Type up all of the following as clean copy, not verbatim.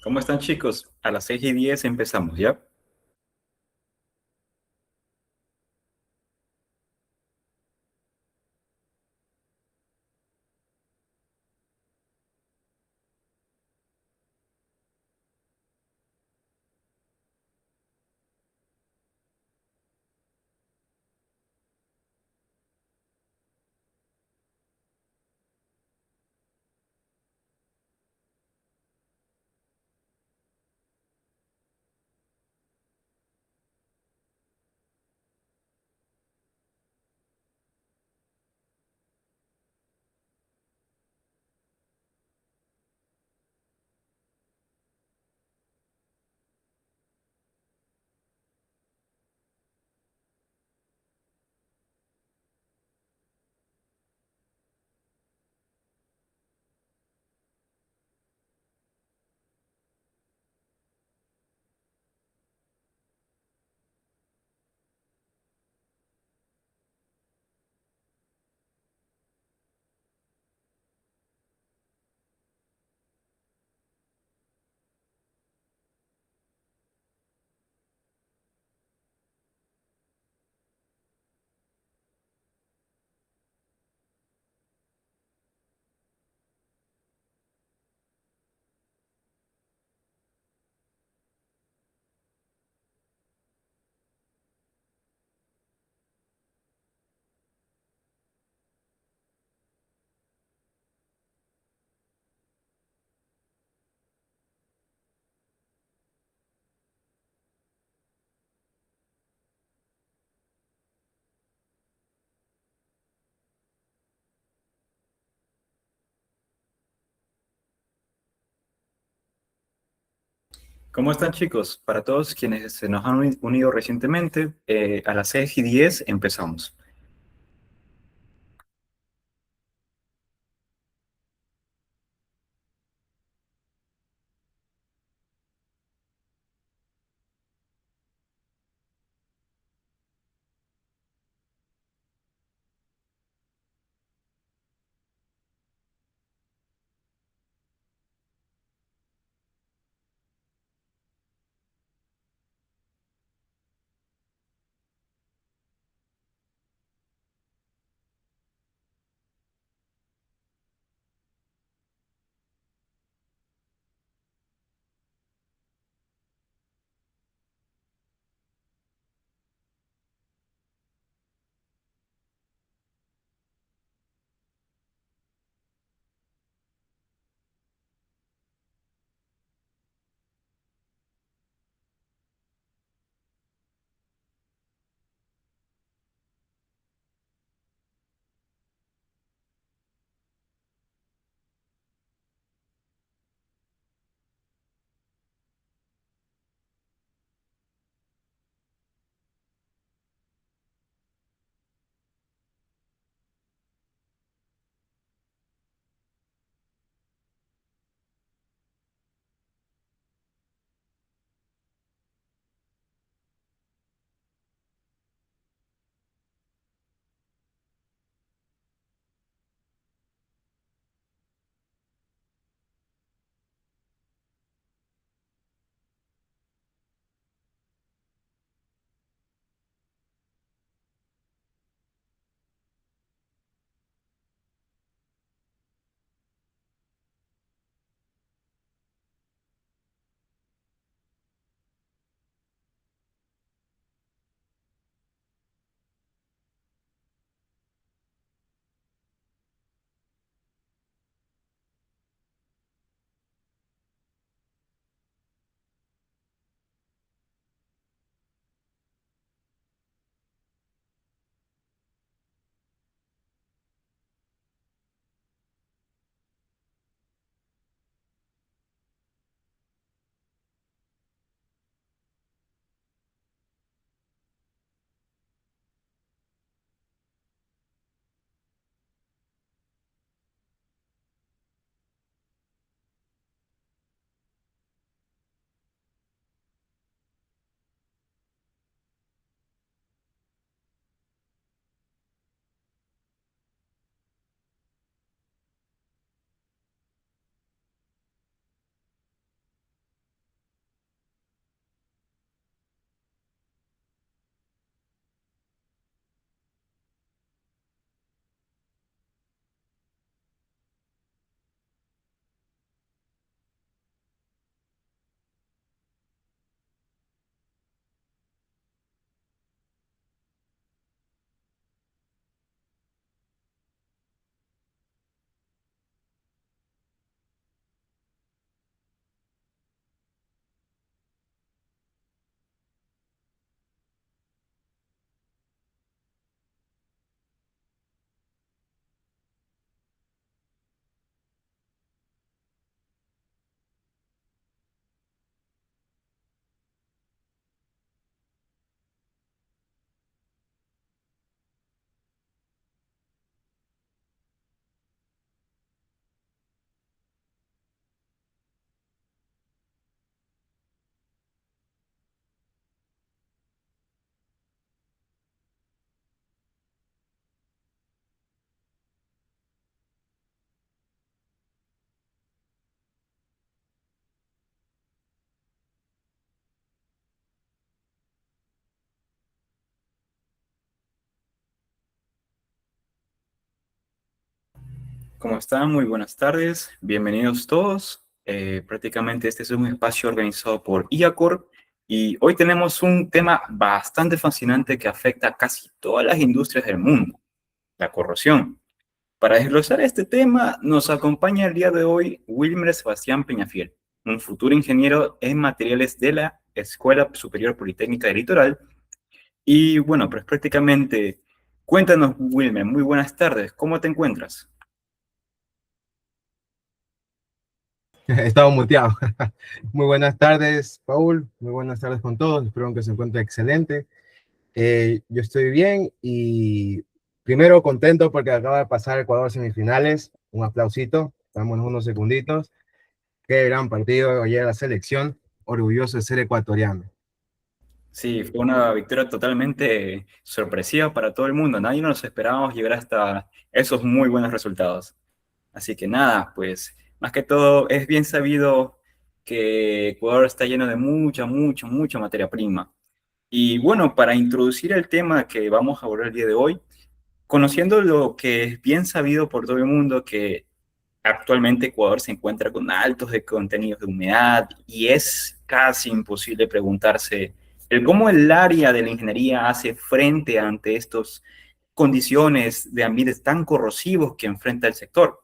¿Cómo están, chicos? A las 6:10 empezamos, ¿ya? ¿Cómo están, chicos? Para todos quienes se nos han unido recientemente, a las 6:10 empezamos. ¿Cómo están? Muy buenas tardes. Bienvenidos todos. Prácticamente este es un espacio organizado por IACOR y hoy tenemos un tema bastante fascinante que afecta a casi todas las industrias del mundo, la corrosión. Para desglosar este tema nos acompaña el día de hoy Wilmer Sebastián Peñafiel, un futuro ingeniero en materiales de la Escuela Superior Politécnica del Litoral. Y bueno, pues prácticamente, cuéntanos Wilmer, muy buenas tardes, ¿cómo te encuentras? Estaba muteado. Muy buenas tardes, Paul. Muy buenas tardes con todos. Espero que se encuentre excelente. Yo estoy bien y primero contento porque acaba de pasar Ecuador semifinales. Un aplausito. Estamos unos segunditos. Qué gran partido ayer la selección. Orgulloso de ser ecuatoriano. Sí, fue una victoria totalmente sorpresiva para todo el mundo. Nadie nos esperábamos llegar hasta esos muy buenos resultados. Así que nada, pues más que todo es bien sabido que Ecuador está lleno de mucha materia prima. Y bueno, para introducir el tema que vamos a abordar el día de hoy, conociendo lo que es bien sabido por todo el mundo, que actualmente Ecuador se encuentra con altos de contenidos de humedad y es casi imposible preguntarse el cómo el área de la ingeniería hace frente ante estas condiciones de ambientes tan corrosivos que enfrenta el sector.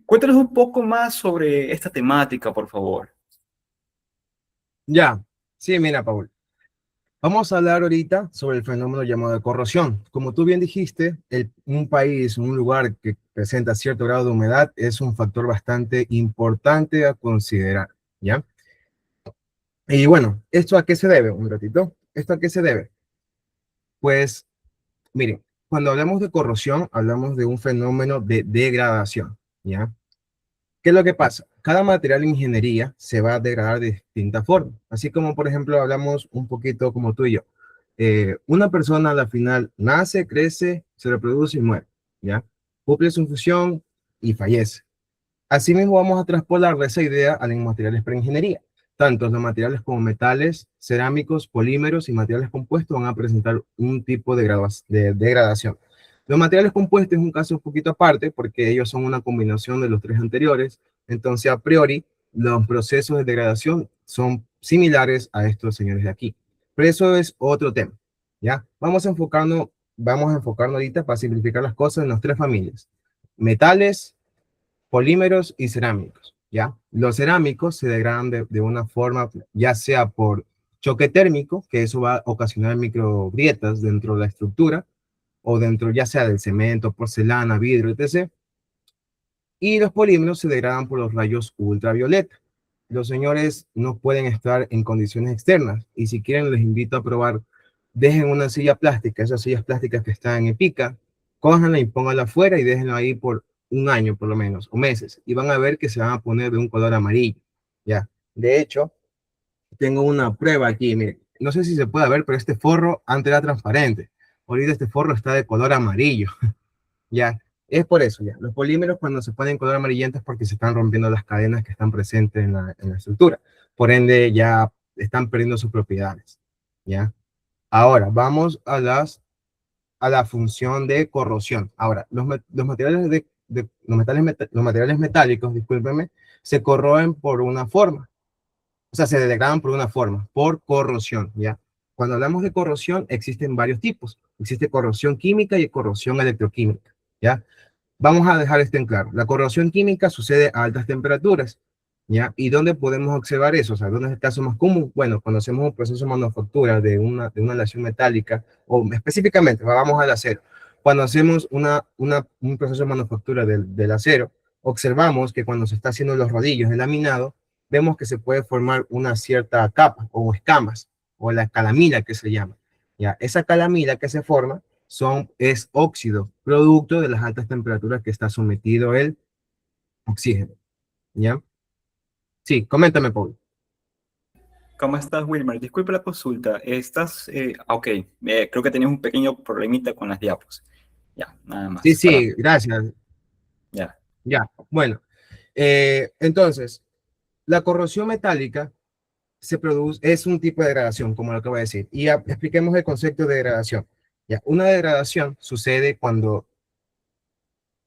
Cuéntanos un poco más sobre esta temática, por favor. Ya, sí, mira, Paul. Vamos a hablar ahorita sobre el fenómeno llamado de corrosión. Como tú bien dijiste, un país, un lugar que presenta cierto grado de humedad es un factor bastante importante a considerar, ¿ya? Y bueno, ¿esto a qué se debe? Un ratito. ¿Esto a qué se debe? Pues, miren, cuando hablamos de corrosión, hablamos de un fenómeno de degradación, ¿ya? ¿Qué es lo que pasa? Cada material en ingeniería se va a degradar de distinta forma. Así como, por ejemplo, hablamos un poquito como tú y yo. Una persona a la final nace, crece, se reproduce y muere, ¿ya? Cumple su función y fallece. Asimismo, vamos a traspolarle esa idea a los materiales para ingeniería. Tanto los materiales como metales, cerámicos, polímeros y materiales compuestos van a presentar un tipo de degradación. Los materiales compuestos es un caso un poquito aparte porque ellos son una combinación de los tres anteriores. Entonces, a priori, los procesos de degradación son similares a estos señores de aquí. Pero eso es otro tema, ¿ya? Vamos a enfocarnos ahorita para simplificar las cosas en las tres familias. Metales, polímeros y cerámicos, ¿ya? Los cerámicos se degradan de una forma, ya sea por choque térmico, que eso va a ocasionar microgrietas dentro de la estructura, o dentro ya sea del cemento, porcelana, vidrio, etc. Y los polímeros se degradan por los rayos ultravioleta. Los señores no pueden estar en condiciones externas y si quieren les invito a probar, dejen una silla plástica, esas sillas plásticas que están en pica, cójanla y pónganla afuera y déjenla ahí por un año por lo menos, o meses, y van a ver que se van a poner de un color amarillo, ¿ya? De hecho, tengo una prueba aquí, miren, no sé si se puede ver, pero este forro antes era transparente, ahorita este forro está de color amarillo. Ya, es por eso ya. Los polímeros cuando se ponen color amarillento es porque se están rompiendo las cadenas que están presentes en la estructura. Por ende, ya están perdiendo sus propiedades. Ya. Ahora, vamos a la función de corrosión. Ahora, los materiales los materiales metálicos, discúlpenme, se corroen por una forma. O sea, se degradan por una forma, por corrosión, ¿ya? Cuando hablamos de corrosión, existen varios tipos. Existe corrosión química y corrosión electroquímica, ¿ya? Vamos a dejar esto en claro. La corrosión química sucede a altas temperaturas, ¿ya? ¿Y dónde podemos observar eso? O sea, ¿dónde es el caso más común? Bueno, cuando hacemos un proceso de manufactura de una aleación metálica, o específicamente, vamos al acero. Cuando hacemos un proceso de manufactura del acero, observamos que cuando se está haciendo los rodillos, el laminado, vemos que se puede formar una cierta capa o escamas, o la calamina que se llama, ¿ya? Esa calamina que se forma es óxido, producto de las altas temperaturas que está sometido el oxígeno, ¿ya? Sí, coméntame, Paul. ¿Cómo estás, Wilmer? Disculpe la consulta. Ok, creo que tenías un pequeño problemita con las diapos. Ya, nada Sí, más, sí, gracias. ya. Ya, bueno. Entonces, la corrosión metálica es un tipo de degradación, como lo acabo de decir. Y expliquemos el concepto de degradación. Ya, una degradación sucede cuando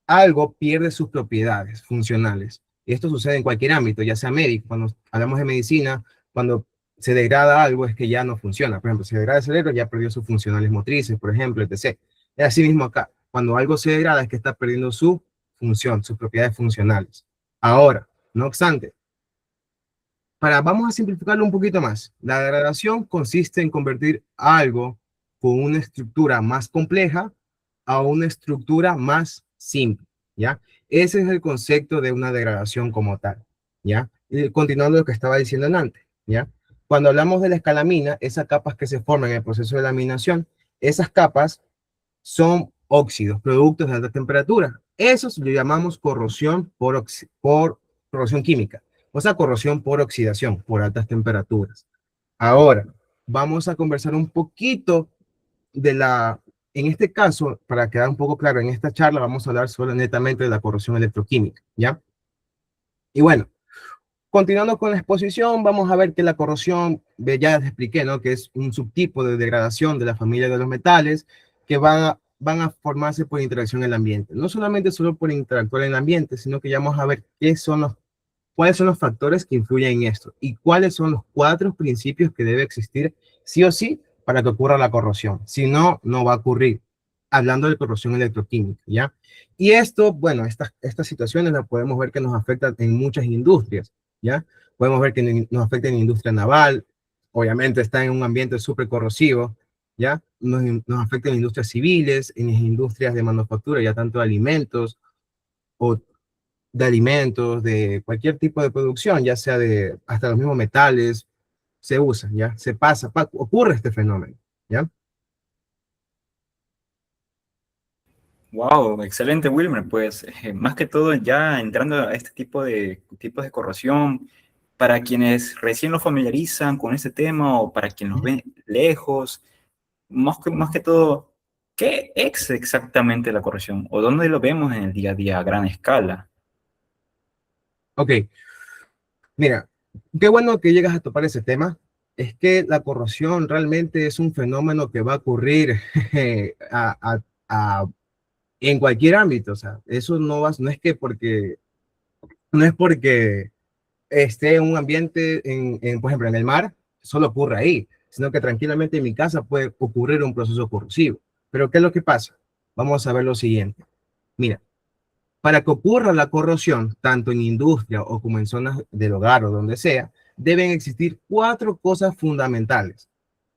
algo pierde sus propiedades funcionales. Y esto sucede en cualquier ámbito, ya sea médico. Cuando hablamos de medicina, cuando se degrada algo es que ya no funciona. Por ejemplo, si se degrada el cerebro, ya perdió sus funcionales motrices, por ejemplo, etc. Es así mismo acá. Cuando algo se degrada es que está perdiendo su función, sus propiedades funcionales. Ahora, no obstante, vamos a simplificarlo un poquito más. La degradación consiste en convertir algo con una estructura más compleja a una estructura más simple, ¿ya? Ese es el concepto de una degradación como tal, ¿ya? Y continuando lo que estaba diciendo antes, ¿ya? Cuando hablamos de la escalamina, esas capas que se forman en el proceso de laminación, esas capas son óxidos, productos de alta temperatura. Esos lo llamamos corrosión por corrosión química, o sea, corrosión por oxidación, por altas temperaturas. Ahora, vamos a conversar un poquito en este caso, para quedar un poco claro, en esta charla vamos a hablar solo netamente de la corrosión electroquímica, ¿ya? Y bueno, continuando con la exposición, vamos a ver que la corrosión, ya les expliqué, ¿no? Que es un subtipo de degradación de la familia de los metales que van a formarse por interacción en el ambiente. No solamente solo por interactuar en el ambiente, sino que ya vamos a ver cuáles son los factores que influyen en esto y cuáles son los cuatro principios que debe existir sí o sí para que ocurra la corrosión. Si no, no va a ocurrir. Hablando de corrosión electroquímica, ¿ya? Y esto, bueno, estas situaciones las podemos ver que nos afectan en muchas industrias, ¿ya? Podemos ver que nos afecta en la industria naval, obviamente está en un ambiente súper corrosivo, ¿ya? Nos afecta en industrias civiles, en las industrias de manufactura, ya tanto de alimentos o de alimentos, de cualquier tipo de producción, ya sea de hasta los mismos metales, se usa, ¿ya? Se pasa, ocurre este fenómeno, ¿ya? Wow, excelente, Wilmer. Pues más que todo, ya entrando a este tipo de tipos de corrosión, para quienes recién lo familiarizan con este tema o para quienes los ven lejos, más que todo, ¿qué es exactamente la corrosión? ¿O dónde lo vemos en el día a día a gran escala? Ok, mira, qué bueno que llegas a topar ese tema. Es que la corrosión realmente es un fenómeno que va a ocurrir a, a, a, en cualquier ámbito. O sea, eso no es porque esté en un ambiente, por ejemplo, en el mar, solo ocurre ahí, sino que tranquilamente en mi casa puede ocurrir un proceso corrosivo. Pero ¿qué es lo que pasa? Vamos a ver lo siguiente. Mira, para que ocurra la corrosión, tanto en industria o como en zonas del hogar o donde sea, deben existir cuatro cosas fundamentales,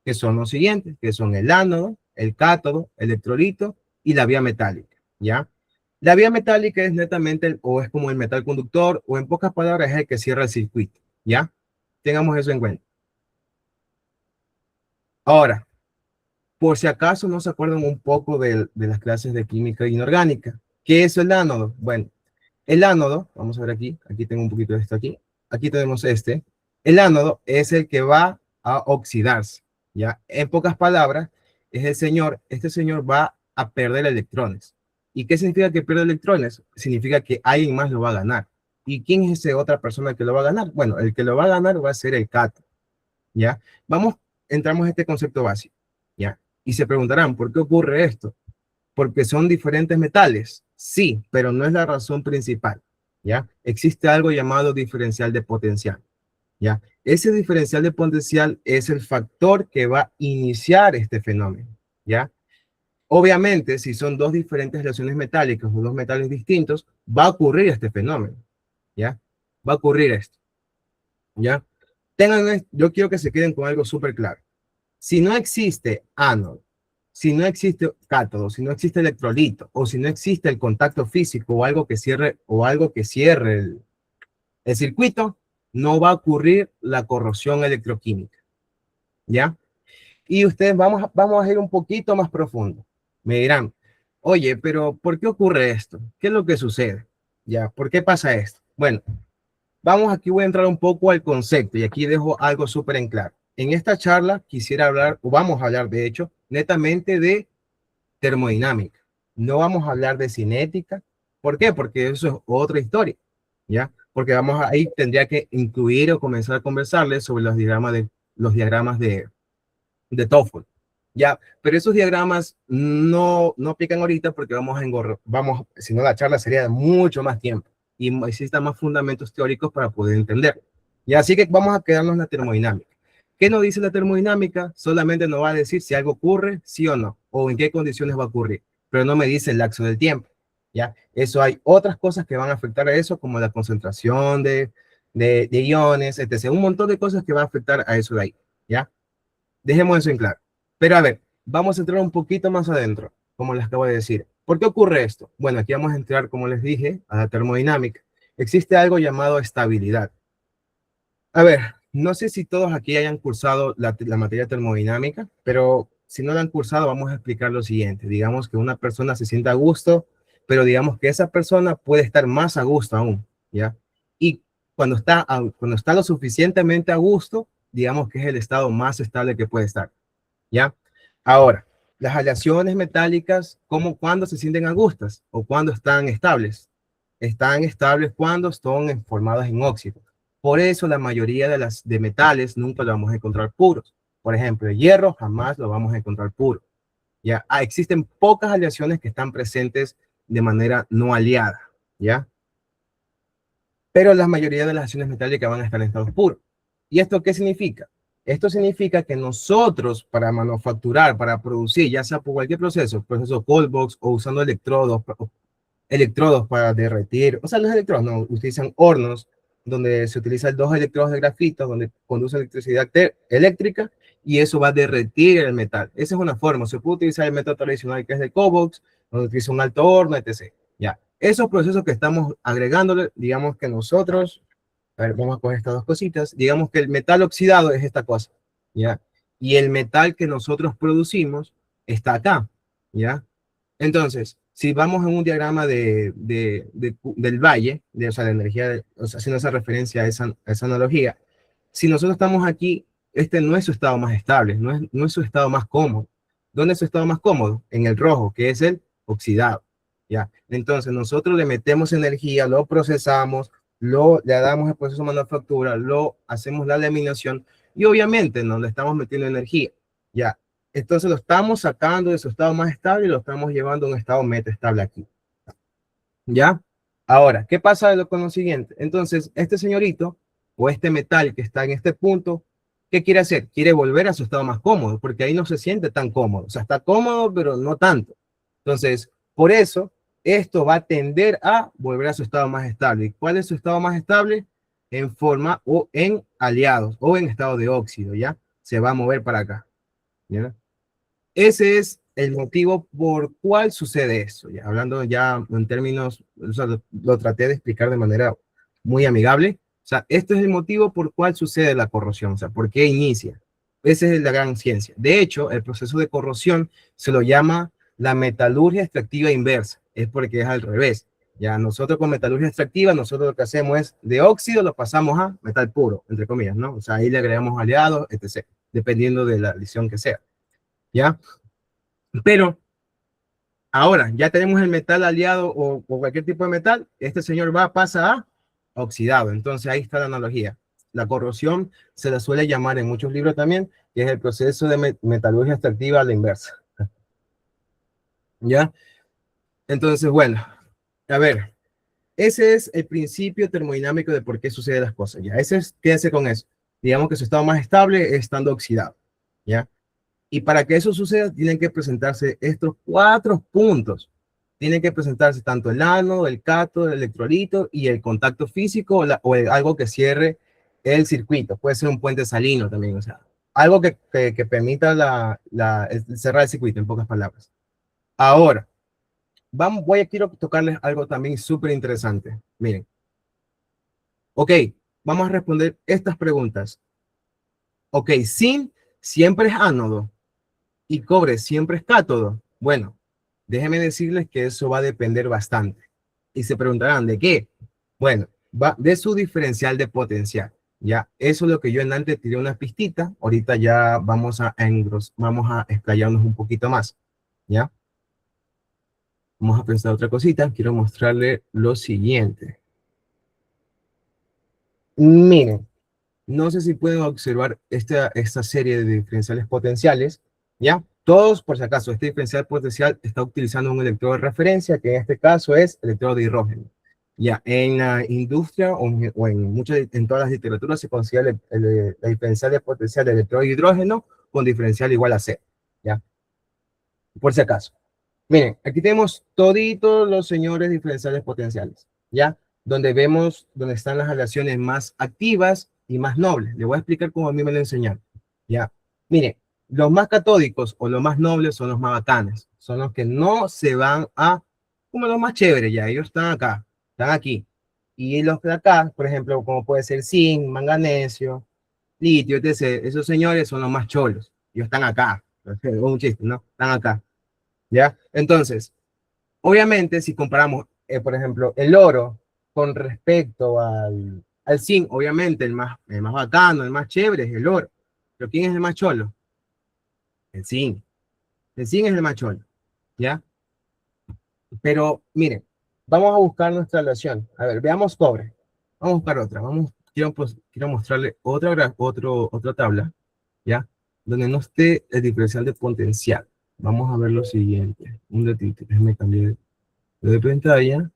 que son los siguientes, que son el ánodo, el cátodo, el electrolito y la vía metálica, ¿ya? La vía metálica es netamente, o es como el metal conductor, o en pocas palabras es el que cierra el circuito, ¿ya? Tengamos eso en cuenta. Ahora, por si acaso no se acuerdan un poco de las clases de química inorgánica, ¿qué es el ánodo? Bueno, el ánodo, vamos a ver aquí tengo un poquito de esto aquí tenemos este. El ánodo es el que va a oxidarse, ¿ya? En pocas palabras, este señor va a perder electrones. ¿Y qué significa que pierde electrones? Significa que alguien más lo va a ganar. ¿Y quién es esa otra persona que lo va a ganar? Bueno, el que lo va a ganar va a ser el cátodo, ¿ya? Entramos a este concepto básico, ¿ya? Y se preguntarán, ¿por qué ocurre esto? Porque son diferentes metales, sí, pero no es la razón principal, ¿ya? Existe algo llamado diferencial de potencial, ¿ya? Ese diferencial de potencial es el factor que va a iniciar este fenómeno, ¿ya? Obviamente, si son dos diferentes relaciones metálicas o dos metales distintos, va a ocurrir este fenómeno, ¿ya? Va a ocurrir esto, ¿ya? Yo quiero que se queden con algo súper claro. Si no existe ánodo, si no existe cátodo, si no existe electrolito, o si no existe el contacto físico o algo que cierre el circuito, no va a ocurrir la corrosión electroquímica, ¿ya? Y ustedes vamos a ir un poquito más profundo. Me dirán, oye, pero ¿por qué ocurre esto? ¿Qué es lo que sucede? ¿Ya? ¿Por qué pasa esto? Bueno, voy a entrar un poco al concepto y aquí dejo algo súper en claro. En esta charla quisiera hablar, o vamos a hablar de hecho, netamente de termodinámica. No vamos a hablar de cinética. ¿Por qué? Porque eso es otra historia, ¿ya? Porque ahí tendría que incluir o comenzar a conversarles sobre los diagramas de TOEFL, Ya, pero esos diagramas no aplican ahorita porque si no la charla sería de mucho más tiempo y necesitan más fundamentos teóricos para poder entender. Y así que vamos a quedarnos en la termodinámica. ¿Qué nos dice la termodinámica? Solamente nos va a decir si algo ocurre, sí o no, o en qué condiciones va a ocurrir, pero no me dice el lapso del tiempo. ¿Ya? Eso hay otras cosas que van a afectar a eso, como la concentración de iones, etc. Un montón de cosas que van a afectar a eso de ahí. ¿Ya? Dejemos eso en claro. Pero a ver, vamos a entrar un poquito más adentro, como les acabo de decir. ¿Por qué ocurre esto? Bueno, aquí vamos a entrar, como les dije, a la termodinámica. Existe algo llamado estabilidad. A ver, no sé si todos aquí hayan cursado la materia termodinámica, pero si no la han cursado, vamos a explicar lo siguiente. Digamos que una persona se sienta a gusto, pero digamos que esa persona puede estar más a gusto aún, ¿ya? Y cuando está lo suficientemente a gusto, digamos que es el estado más estable que puede estar. ¿Ya? Ahora, las aleaciones metálicas, ¿cuándo se sienten angustas o cuándo están estables? Están estables cuando están formadas en óxido. Por eso la mayoría de metales nunca lo vamos a encontrar puros. Por ejemplo, el hierro jamás lo vamos a encontrar puro. ¿Ya? Existen pocas aleaciones que están presentes de manera no aliada. ¿Ya? Pero la mayoría de las acciones metálicas van a estar en estado puro. ¿Y esto qué significa? Esto significa que nosotros para manufacturar, para producir, ya sea por cualquier proceso cold box o usando electrodos para derretir, o sea, los electrodos no, utilizan hornos donde se utilizan dos electrodos de grafito, donde conduce electricidad eléctrica y eso va a derretir el metal. Esa es una forma. Se puede utilizar el método tradicional que es de cobox, donde utiliza un alto horno, etc. Ya, esos procesos que estamos agregándole, digamos que nosotros, a ver, vamos a coger estas dos cositas, digamos que el metal oxidado es esta cosa, ¿ya? Y el metal que nosotros producimos está acá, ¿ya? Entonces, si vamos en un diagrama del valle, o sea, la energía, o sea, haciendo esa referencia a esa analogía, si nosotros estamos aquí, este no es su estado más estable, no es su estado más cómodo. ¿Dónde es su estado más cómodo? En el rojo, que es el oxidado. ¿Ya? Entonces, nosotros le metemos energía, lo procesamos, le damos el proceso de manufactura, lo hacemos la laminación y obviamente no le estamos metiendo energía. ¿Ya? Entonces lo estamos sacando de su estado más estable y lo estamos llevando a un estado metaestable aquí. ¿Ya? Ahora, ¿qué pasa con lo siguiente? Entonces, este señorito o este metal que está en este punto, ¿qué quiere hacer? Quiere volver a su estado más cómodo, porque ahí no se siente tan cómodo. O sea, está cómodo, pero no tanto. Entonces, por eso, esto va a tender a volver a su estado más estable. ¿Y cuál es su estado más estable? En forma o en aliados o en estado de óxido, ¿ya? Se va a mover para acá, ¿ya? Ese es el motivo por cual sucede eso. Ya, hablando ya en términos, o sea, lo traté de explicar de manera muy amigable. O sea, este es el motivo por cual sucede la corrosión, o sea, por qué inicia. Esa es la gran ciencia. De hecho, el proceso de corrosión se lo llama la metalurgia extractiva inversa. Es porque es al revés. Ya nosotros con metalurgia extractiva, nosotros lo que hacemos es de óxido lo pasamos a metal puro, entre comillas, ¿no? O sea, ahí le agregamos aliados, etc., dependiendo de la adición que sea. ¿Ya? Pero ahora ya tenemos el metal aliado o cualquier tipo de metal, este señor pasa a oxidado. Entonces ahí está la analogía. La corrosión se la suele llamar en muchos libros también, que es el proceso de metalurgia extractiva a la inversa. ¿Ya? Entonces, bueno, a ver, ese es el principio termodinámico de por qué suceden las cosas. ¿Ya? Quédese con eso. Digamos que su estado más estable es estando oxidado. ¿Ya? Y para que eso suceda, tienen que presentarse estos cuatro puntos. Tienen que presentarse tanto el ánodo, el cátodo, el electrolito y el contacto físico algo que cierre el circuito. Puede ser un puente salino también, o sea, algo que permita cerrar el circuito, en pocas palabras. Ahora, quiero tocarles algo también súper interesante. Miren, ok, vamos a responder estas preguntas. Ok, zinc siempre es ánodo y cobre siempre es cátodo. Bueno, déjenme decirles que eso va a depender bastante. Y se preguntarán, ¿de qué? Bueno, va de su diferencial de potencial. Ya, eso es lo que yo en antes tiré una pistita. Ahorita ya vamos a explayarnos un poquito más. Ya, vamos a pensar otra cosita. Quiero mostrarle lo siguiente. Miren, no sé si pueden observar esta serie de diferenciales potenciales. ¿Ya? Todos, por si acaso, este diferencial potencial está utilizando un electrodo de referencia, que en este caso es el electrodo de hidrógeno. Ya, en la industria en todas las literaturas se considera la diferencial de potencial del electrodo de hidrógeno con diferencial igual a cero. Ya, por si acaso. Miren, aquí tenemos toditos los señores diferenciales potenciales, ¿ya? Donde están las aleaciones más activas y más nobles. Le voy a explicar cómo a mí me lo enseñaron, ¿ya? Miren, los más catódicos o los más nobles son los más bacanes. Son los que no se van a, como los más chéveres, ya. Ellos están acá, están aquí. Y los de acá, por ejemplo, como puede ser zinc, manganesio, litio, etc. Esos señores son los más cholos. Ellos están acá. Un chiste, ¿no? Están acá. ¿Ya? Entonces, obviamente, si comparamos, por ejemplo, el oro con respecto al zinc, obviamente el más bacano, el más chévere es el oro. Pero ¿quién es el más cholo? El zinc. El zinc es el más cholo, ¿ya? Pero miren, vamos a buscar nuestra relación. A ver, veamos cobre. Vamos a buscar otra. Quiero mostrarle otra tabla, ¿ya? Donde no esté el diferencial de potencial. Vamos a ver lo siguiente. Un datito, déjenme cambiar de pantalla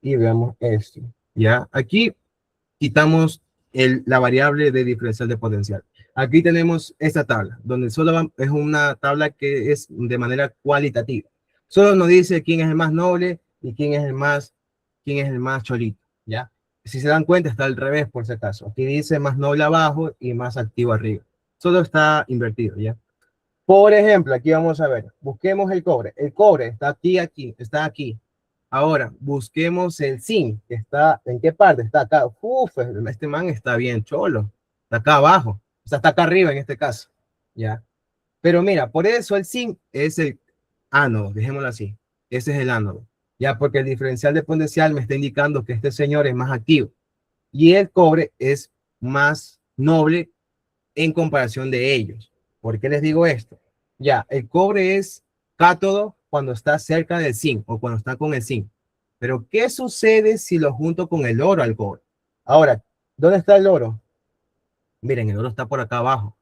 y veamos esto. Ya, aquí quitamos la variable de diferencial de potencial. Aquí tenemos esta tabla, donde es una tabla que es de manera cualitativa. Solo nos dice quién es el más noble y quién es el más cholito, ¿ya? Si se dan cuenta, está al revés, por si acaso. Aquí dice más noble abajo y más activo arriba. Solo está invertido, ¿ya? Por ejemplo, aquí vamos a ver, busquemos el cobre. El cobre está aquí, está aquí. Ahora, busquemos el zinc, que está, ¿en qué parte? Está acá. Uf, este man está bien cholo. Está acá abajo. O sea, está acá arriba en este caso. ¿Ya? Pero mira, por eso el zinc es el ánodo, dejémoslo así. Ese es el ánodo. Ya, porque el diferencial de potencial me está indicando que este señor es más activo. Y el cobre es más noble en comparación de ellos. ¿Por qué les digo esto? Ya, el cobre es cátodo cuando está cerca del zinc o cuando está con el zinc. Pero, ¿qué sucede si lo junto con el oro al cobre? Ahora, ¿dónde está el oro? Miren, el oro está por acá abajo.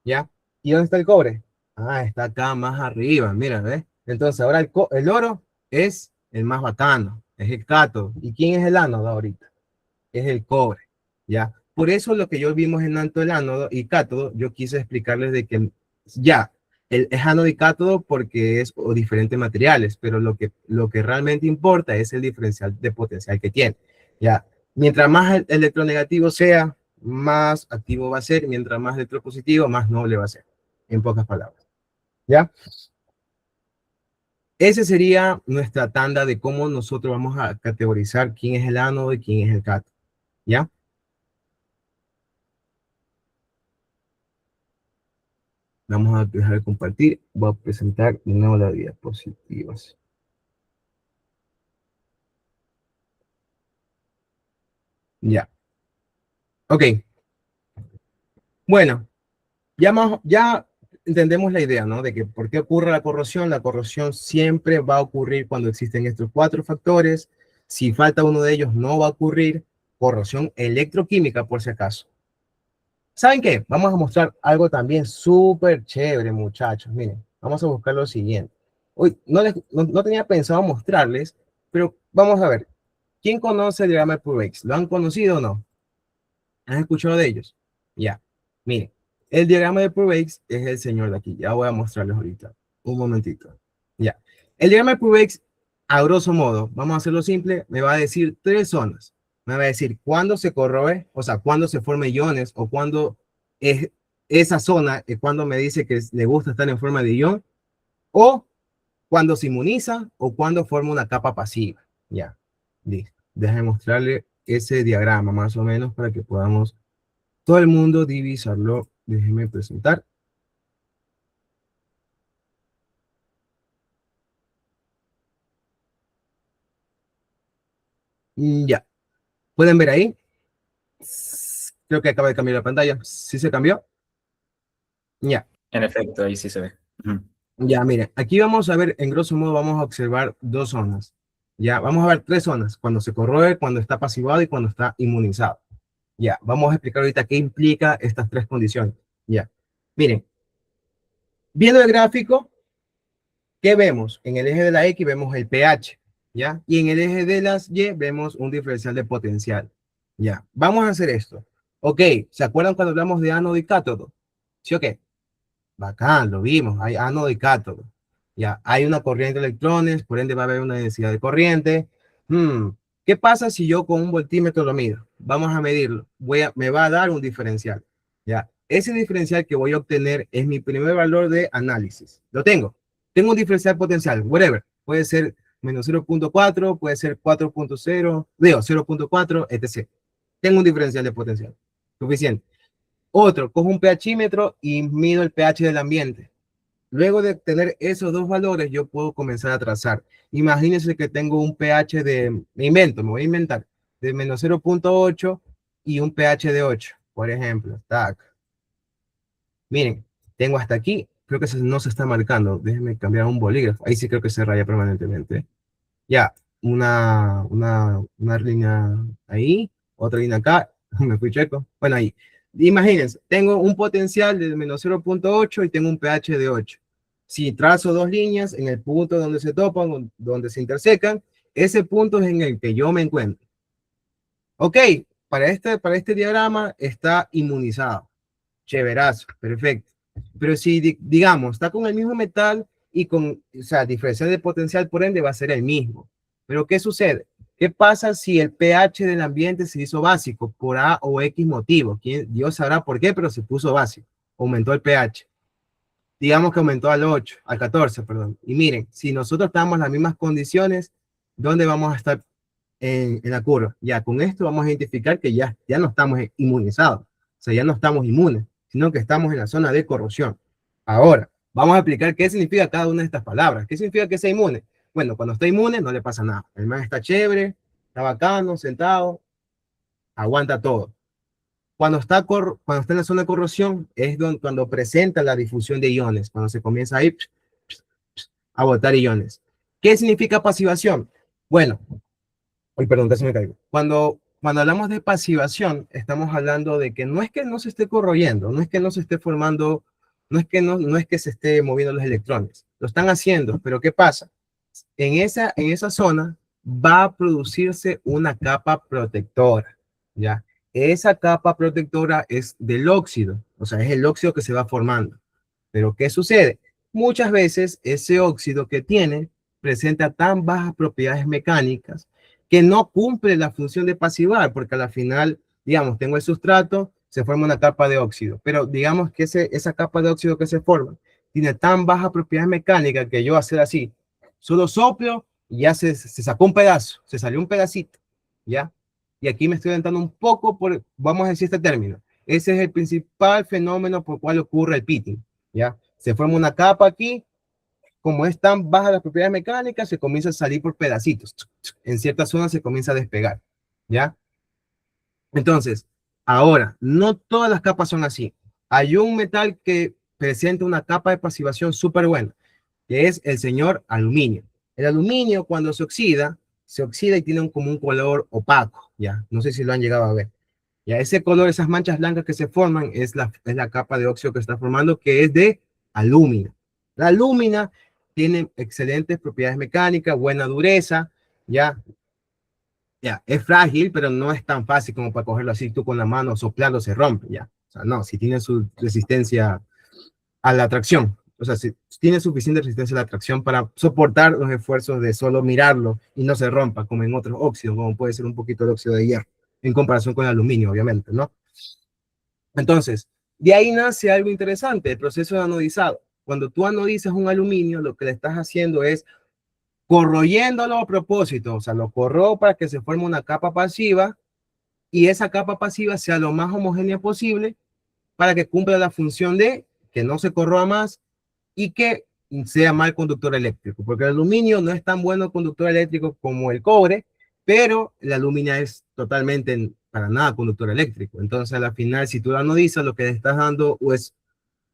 ¿Ya? ¿Y dónde está el cobre? Ah, está acá más arriba, mira, ¿ves? Entonces, ahora el oro es el más bacano, es el cátodo. ¿Y quién es el ánodo ahorita? Es el cobre, ¿ya? Por eso lo que yo vimos en tanto el ánodo y cátodo, yo quise explicarles de que ya, es ánodo y cátodo porque es o diferentes materiales, pero lo que realmente importa es el diferencial de potencial que tiene, ¿ya? Mientras más el electronegativo sea, más activo va a ser, mientras más electropositivo, más noble va a ser, en pocas palabras, ¿ya? Esa sería nuestra tanda de cómo nosotros vamos a categorizar quién es el ánodo y quién es el cátodo, ¿ya? Vamos a dejar de compartir. Voy a presentar de nuevo las diapositivas. Ya. Ok. Bueno, ya entendemos la idea, ¿no? De que por qué ocurre la corrosión. La corrosión siempre va a ocurrir cuando existen estos cuatro factores. Si falta uno de ellos, no va a ocurrir. Corrosión electroquímica, por si acaso. ¿Saben qué? Vamos a mostrar algo también súper chévere, muchachos. Miren, vamos a buscar lo siguiente. Hoy no tenía pensado mostrarles, pero vamos a ver. ¿Quién conoce el diagrama de Purex? ¿Lo han conocido o no? ¿Han escuchado de ellos? Ya. Miren, el diagrama de Purex es el señor de aquí. Ya voy a mostrarles ahorita. Un momentito. Ya. El diagrama de Purex, a grosso modo, vamos a hacerlo simple, me va a decir tres zonas. Me va a decir cuándo se corroe, o sea, cuándo se forman iones, o cuándo es esa zona, cuando me dice que le gusta estar en forma de ion, o cuando se inmuniza, o cuando forma una capa pasiva. Ya. Listo. Déjenme mostrarle ese diagrama más o menos para que podamos todo el mundo divisarlo. Déjenme presentar. Ya. ¿Pueden ver ahí? Creo que acaba de cambiar la pantalla. ¿Sí se cambió? Ya. En efecto, ahí sí se ve. Ujú. Ya, miren. Aquí vamos a ver, en grosso modo, vamos a observar dos zonas. Ya, vamos a ver tres zonas. Cuando se corroe, cuando está pasivado y cuando está inmunizado. Ya, vamos a explicar ahorita qué implica estas tres condiciones. Ya. Miren, Viendo el gráfico, ¿qué vemos? En el eje de la X vemos el pH, ¿ya? Y en el eje de las Y vemos un diferencial de potencial, ¿ya? Vamos a hacer esto. Ok, ¿se acuerdan cuando hablamos de ánodo y cátodo? ¿Sí o qué? Bacán, lo vimos, hay ánodo y cátodo. Ya, hay una corriente de electrones, por ende va a haber una densidad de corriente. Hmm, ¿Qué pasa si yo con un voltímetro lo mido? Vamos a medirlo. Me va a dar un diferencial. Ya, ese diferencial que voy a obtener es mi primer valor de análisis. Lo tengo. Tengo un diferencial potencial, whatever. Puede ser menos 0.4, puede ser 4.0, digo 0.4, etc. Tengo un diferencial de potencial. Suficiente. Otro, cojo un pHímetro y mido el pH del ambiente. Luego de tener esos dos valores, yo puedo comenzar a trazar. Imagínense que tengo un pH me invento, me voy a inventar, de menos 0.8 y un pH de 8, por ejemplo. Tac. Miren, tengo hasta aquí, creo que no se está marcando. Déjenme cambiar un bolígrafo. Ahí sí creo que se raya permanentemente. Ya, una línea ahí, otra línea acá, me fui checo. Bueno, ahí. Imagínense, tengo un potencial de menos 0.8 y tengo un pH de 8. Si trazo dos líneas en el punto donde se topan, donde se intersecan, ese punto es en el que yo me encuentro. Ok, para este diagrama está inmunizado. Chéverazo, perfecto. Pero si, digamos, está con el mismo metal y con, o sea, diferencial de potencial, por ende, va a ser el mismo. Pero ¿qué sucede? ¿Qué pasa si el pH del ambiente se hizo básico por A o X motivo? Dios sabrá por qué, pero se puso básico. Aumentó el pH. Digamos que aumentó al 8, al 14, perdón. Y miren, si nosotros estamos en las mismas condiciones, ¿dónde vamos a estar en la curva? Ya con esto vamos a identificar que ya no estamos inmunizados. O sea, ya no estamos inmunes, sino que estamos en la zona de corrosión. Ahora, vamos a explicar qué significa cada una de estas palabras. ¿Qué significa que sea inmune? Bueno, cuando está inmune no le pasa nada. El man está chévere, está bacano, sentado, aguanta todo. Cuando está en la zona de corrosión es cuando presenta la difusión de iones, cuando se comienza a ir a botar iones. ¿Qué significa pasivación? Bueno, uy, perdón, casi me caigo. Cuando hablamos de pasivación, estamos hablando de que no es que no se esté corroyendo, no es que no se esté formando, no es que se esté moviendo los electrones. Lo están haciendo, pero ¿qué pasa? En esa zona va a producirse una capa protectora, ¿ya? Esa capa protectora es del óxido, o sea, es el óxido que se va formando. Pero ¿qué sucede? Muchas veces ese óxido que tiene presenta tan bajas propiedades mecánicas que no cumple la función de pasivar, porque al final, digamos, tengo el sustrato, se forma una capa de óxido, pero digamos que esa capa de óxido que se forma tiene tan bajas propiedades mecánicas que yo hacer así, solo soplo y ya se sacó un pedazo, se salió un pedacito, ¿ya? Y aquí me estoy adentrando un poco vamos a decir este término. Ese es el principal fenómeno por el cual ocurre el pitting, ¿ya? Se forma una capa aquí, como es tan baja las propiedades mecánicas, se comienza a salir por pedacitos. En ciertas zonas se comienza a despegar, ¿ya? Entonces, ahora, no todas las capas son así. Hay un metal que presenta una capa de pasivación súper buena, que es el señor aluminio. El aluminio, cuando se oxida y tiene como un color opaco, ¿ya? No sé si lo han llegado a ver. Ya ese color, esas manchas blancas que se forman, es la capa de óxido que está formando, que es de alúmina. La alúmina tiene excelentes propiedades mecánicas, buena dureza, ya, ya, es frágil, pero no es tan fácil como para cogerlo así, tú con la mano, soplarlo, se rompe, ya. O sea, no, si tiene su resistencia a la tracción, o sea, si tiene suficiente resistencia a la tracción para soportar los esfuerzos de solo mirarlo y no se rompa, como en otros óxidos, como puede ser un poquito de óxido de hierro, en comparación con el aluminio, obviamente, ¿no? Entonces, de ahí nace algo interesante, el proceso de anodizado. Cuando tú anodizas un aluminio, lo que le estás haciendo es corroyéndolo a propósito, o sea, lo corro para que se forme una capa pasiva y esa capa pasiva sea lo más homogénea posible para que cumpla la función de que no se corroa más y que sea mal conductor eléctrico, porque el aluminio no es tan bueno conductor eléctrico como el cobre, pero el aluminio es totalmente para nada conductor eléctrico. Entonces, al final, si tú lo anodizas, lo que le estás dando es,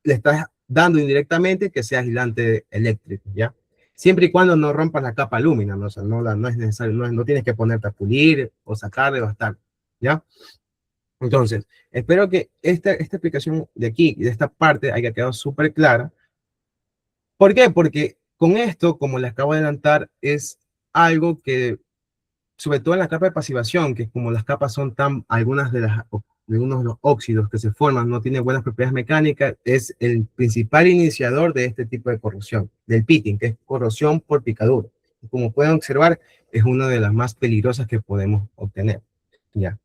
le estás dando indirectamente que sea aislante eléctrico, ¿ya? Siempre y cuando no rompas la capa alumina, ¿no? O sea, no es necesario, no tienes que ponerte a pulir o sacar, devastar, ¿ya? Entonces, espero que esta explicación de aquí, de esta parte, haya quedado súper clara. ¿Por qué? Porque con esto, como les acabo de adelantar, es algo que, sobre todo en la capa de pasivación, que como las capas son tan, algunas de unos de los óxidos que se forman no tienen buenas propiedades mecánicas, es el principal iniciador de este tipo de corrosión, del pitting, que es corrosión por picadura. Como pueden observar, es una de las más peligrosas que podemos obtener. Ya.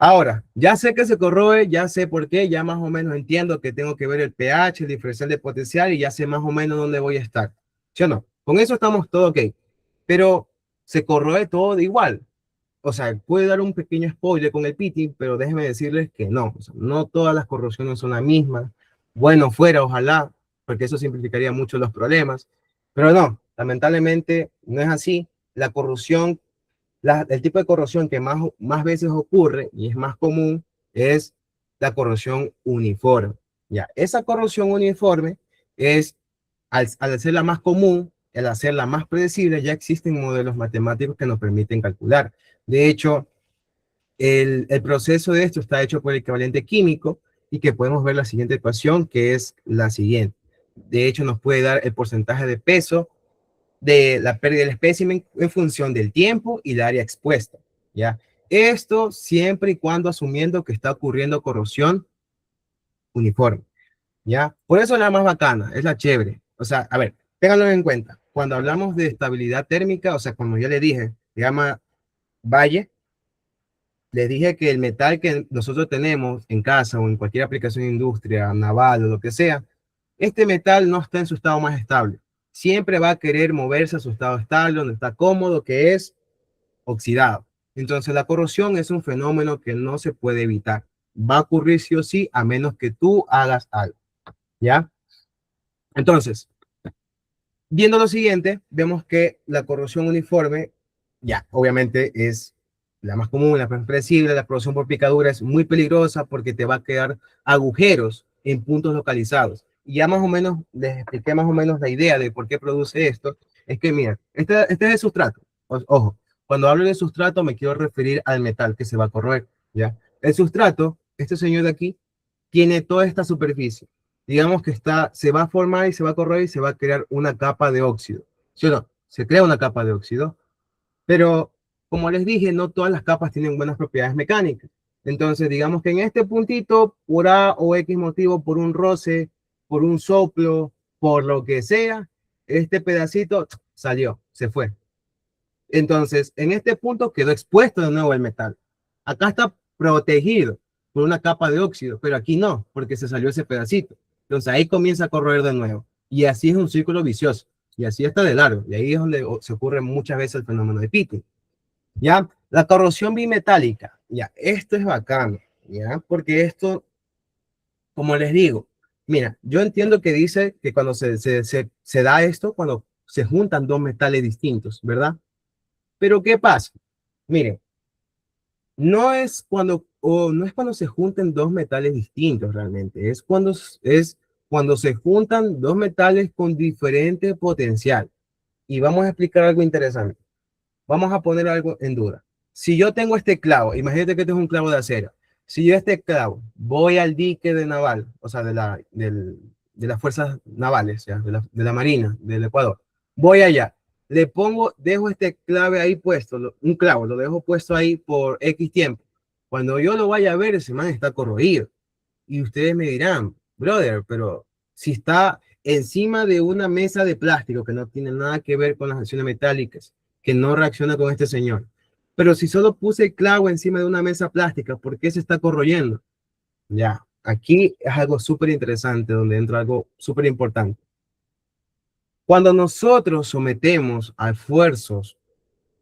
Ahora, ya sé que se corroe, ya sé por qué, ya más o menos entiendo que tengo que ver el pH, el diferencial de potencial y ya sé más o menos dónde voy a estar. ¿Sí o no? Con eso estamos todo ok. Pero se corroe todo de igual. O sea, puede dar un pequeño spoiler con el pitting, pero déjenme decirles que no. O sea, no todas las corrosiones son la misma. Bueno, fuera, ojalá, porque eso simplificaría mucho los problemas. Pero no, lamentablemente no es así. La corrosión el tipo de corrosión que más veces ocurre y es más común es la corrosión uniforme. Ya, esa corrosión uniforme es, al hacerla más común, al hacerla más predecible, ya existen modelos matemáticos que nos permiten calcular. De hecho, el proceso de esto está hecho por el equivalente químico y que podemos ver la siguiente ecuación, que es la siguiente. De hecho, nos puede dar el porcentaje de peso de la pérdida del espécimen en función del tiempo y el área expuesta, ¿ya? Esto siempre y cuando asumiendo que está ocurriendo corrosión uniforme, ¿ya? Por eso es la más bacana, es la chévere. O sea, a ver, ténganlo en cuenta. Cuando hablamos de estabilidad térmica, o sea, como ya le dije, se llama Valle, les dije que el metal que nosotros tenemos en casa o en cualquier aplicación de industria, naval o lo que sea, este metal no está en su estado más estable. Siempre va a querer moverse a su estado estable, donde está cómodo, que es oxidado. Entonces la corrosión es un fenómeno que no se puede evitar. Va a ocurrir sí o sí, a menos que tú hagas algo. ¿Ya? Entonces, viendo lo siguiente, vemos que la corrosión uniforme, ya, obviamente es la más común, la más predecible. La corrosión por picadura es muy peligrosa porque te va a quedar agujeros en puntos localizados. Y ya más o menos les expliqué más o menos la idea de por qué produce esto. Es que, mira, este es el sustrato. Ojo, cuando hablo de sustrato me quiero referir al metal que se va a corroer, ¿ya? El sustrato, este señor de aquí, tiene toda esta superficie. Digamos que se va a formar y se va a corroer y se va a crear una capa de óxido. ¿Sí o no? Se crea una capa de óxido, pero como les dije, no todas las capas tienen buenas propiedades mecánicas. Entonces, digamos que en este puntito, por A o X motivo, por un roce, por un soplo, por lo que sea, este pedacito salió, se fue. Entonces, en este punto quedó expuesto de nuevo el metal. Acá está protegido por una capa de óxido, pero aquí no, porque se salió ese pedacito. Entonces ahí comienza a corroer de nuevo. Y así es un círculo vicioso. Y así está de largo. Y ahí es donde se ocurre muchas veces el fenómeno de pitting. ¿Ya? La corrosión bimetálica. Ya, esto es bacano. ¿Ya? Porque esto, como les digo, mira, yo entiendo que dice que cuando se da esto, cuando se juntan dos metales distintos, ¿verdad? Pero ¿qué pasa? Miren, no es cuando se junten dos metales distintos realmente, es cuando se juntan dos metales con diferente potencial. Y vamos a explicar algo interesante. Vamos a poner algo en duda. Si yo tengo este clavo, imagínate que este es un clavo de acero. Si yo este clavo voy al dique de naval, o sea, de las fuerzas navales, ¿ya? De la Marina, del Ecuador, voy allá, le pongo, dejo este clave ahí puesto, un clavo, lo dejo puesto ahí por X tiempo. Cuando yo lo vaya a ver, ese man está corroído. Y ustedes me dirán, brother, pero si está encima de una mesa de plástico que no tiene nada que ver con las acciones metálicas, que no reacciona con este señor. Pero si solo puse el clavo encima de una mesa plástica, ¿por qué se está corroyendo? Ya, aquí es algo súper interesante, donde entra algo súper importante. Cuando nosotros sometemos a esfuerzos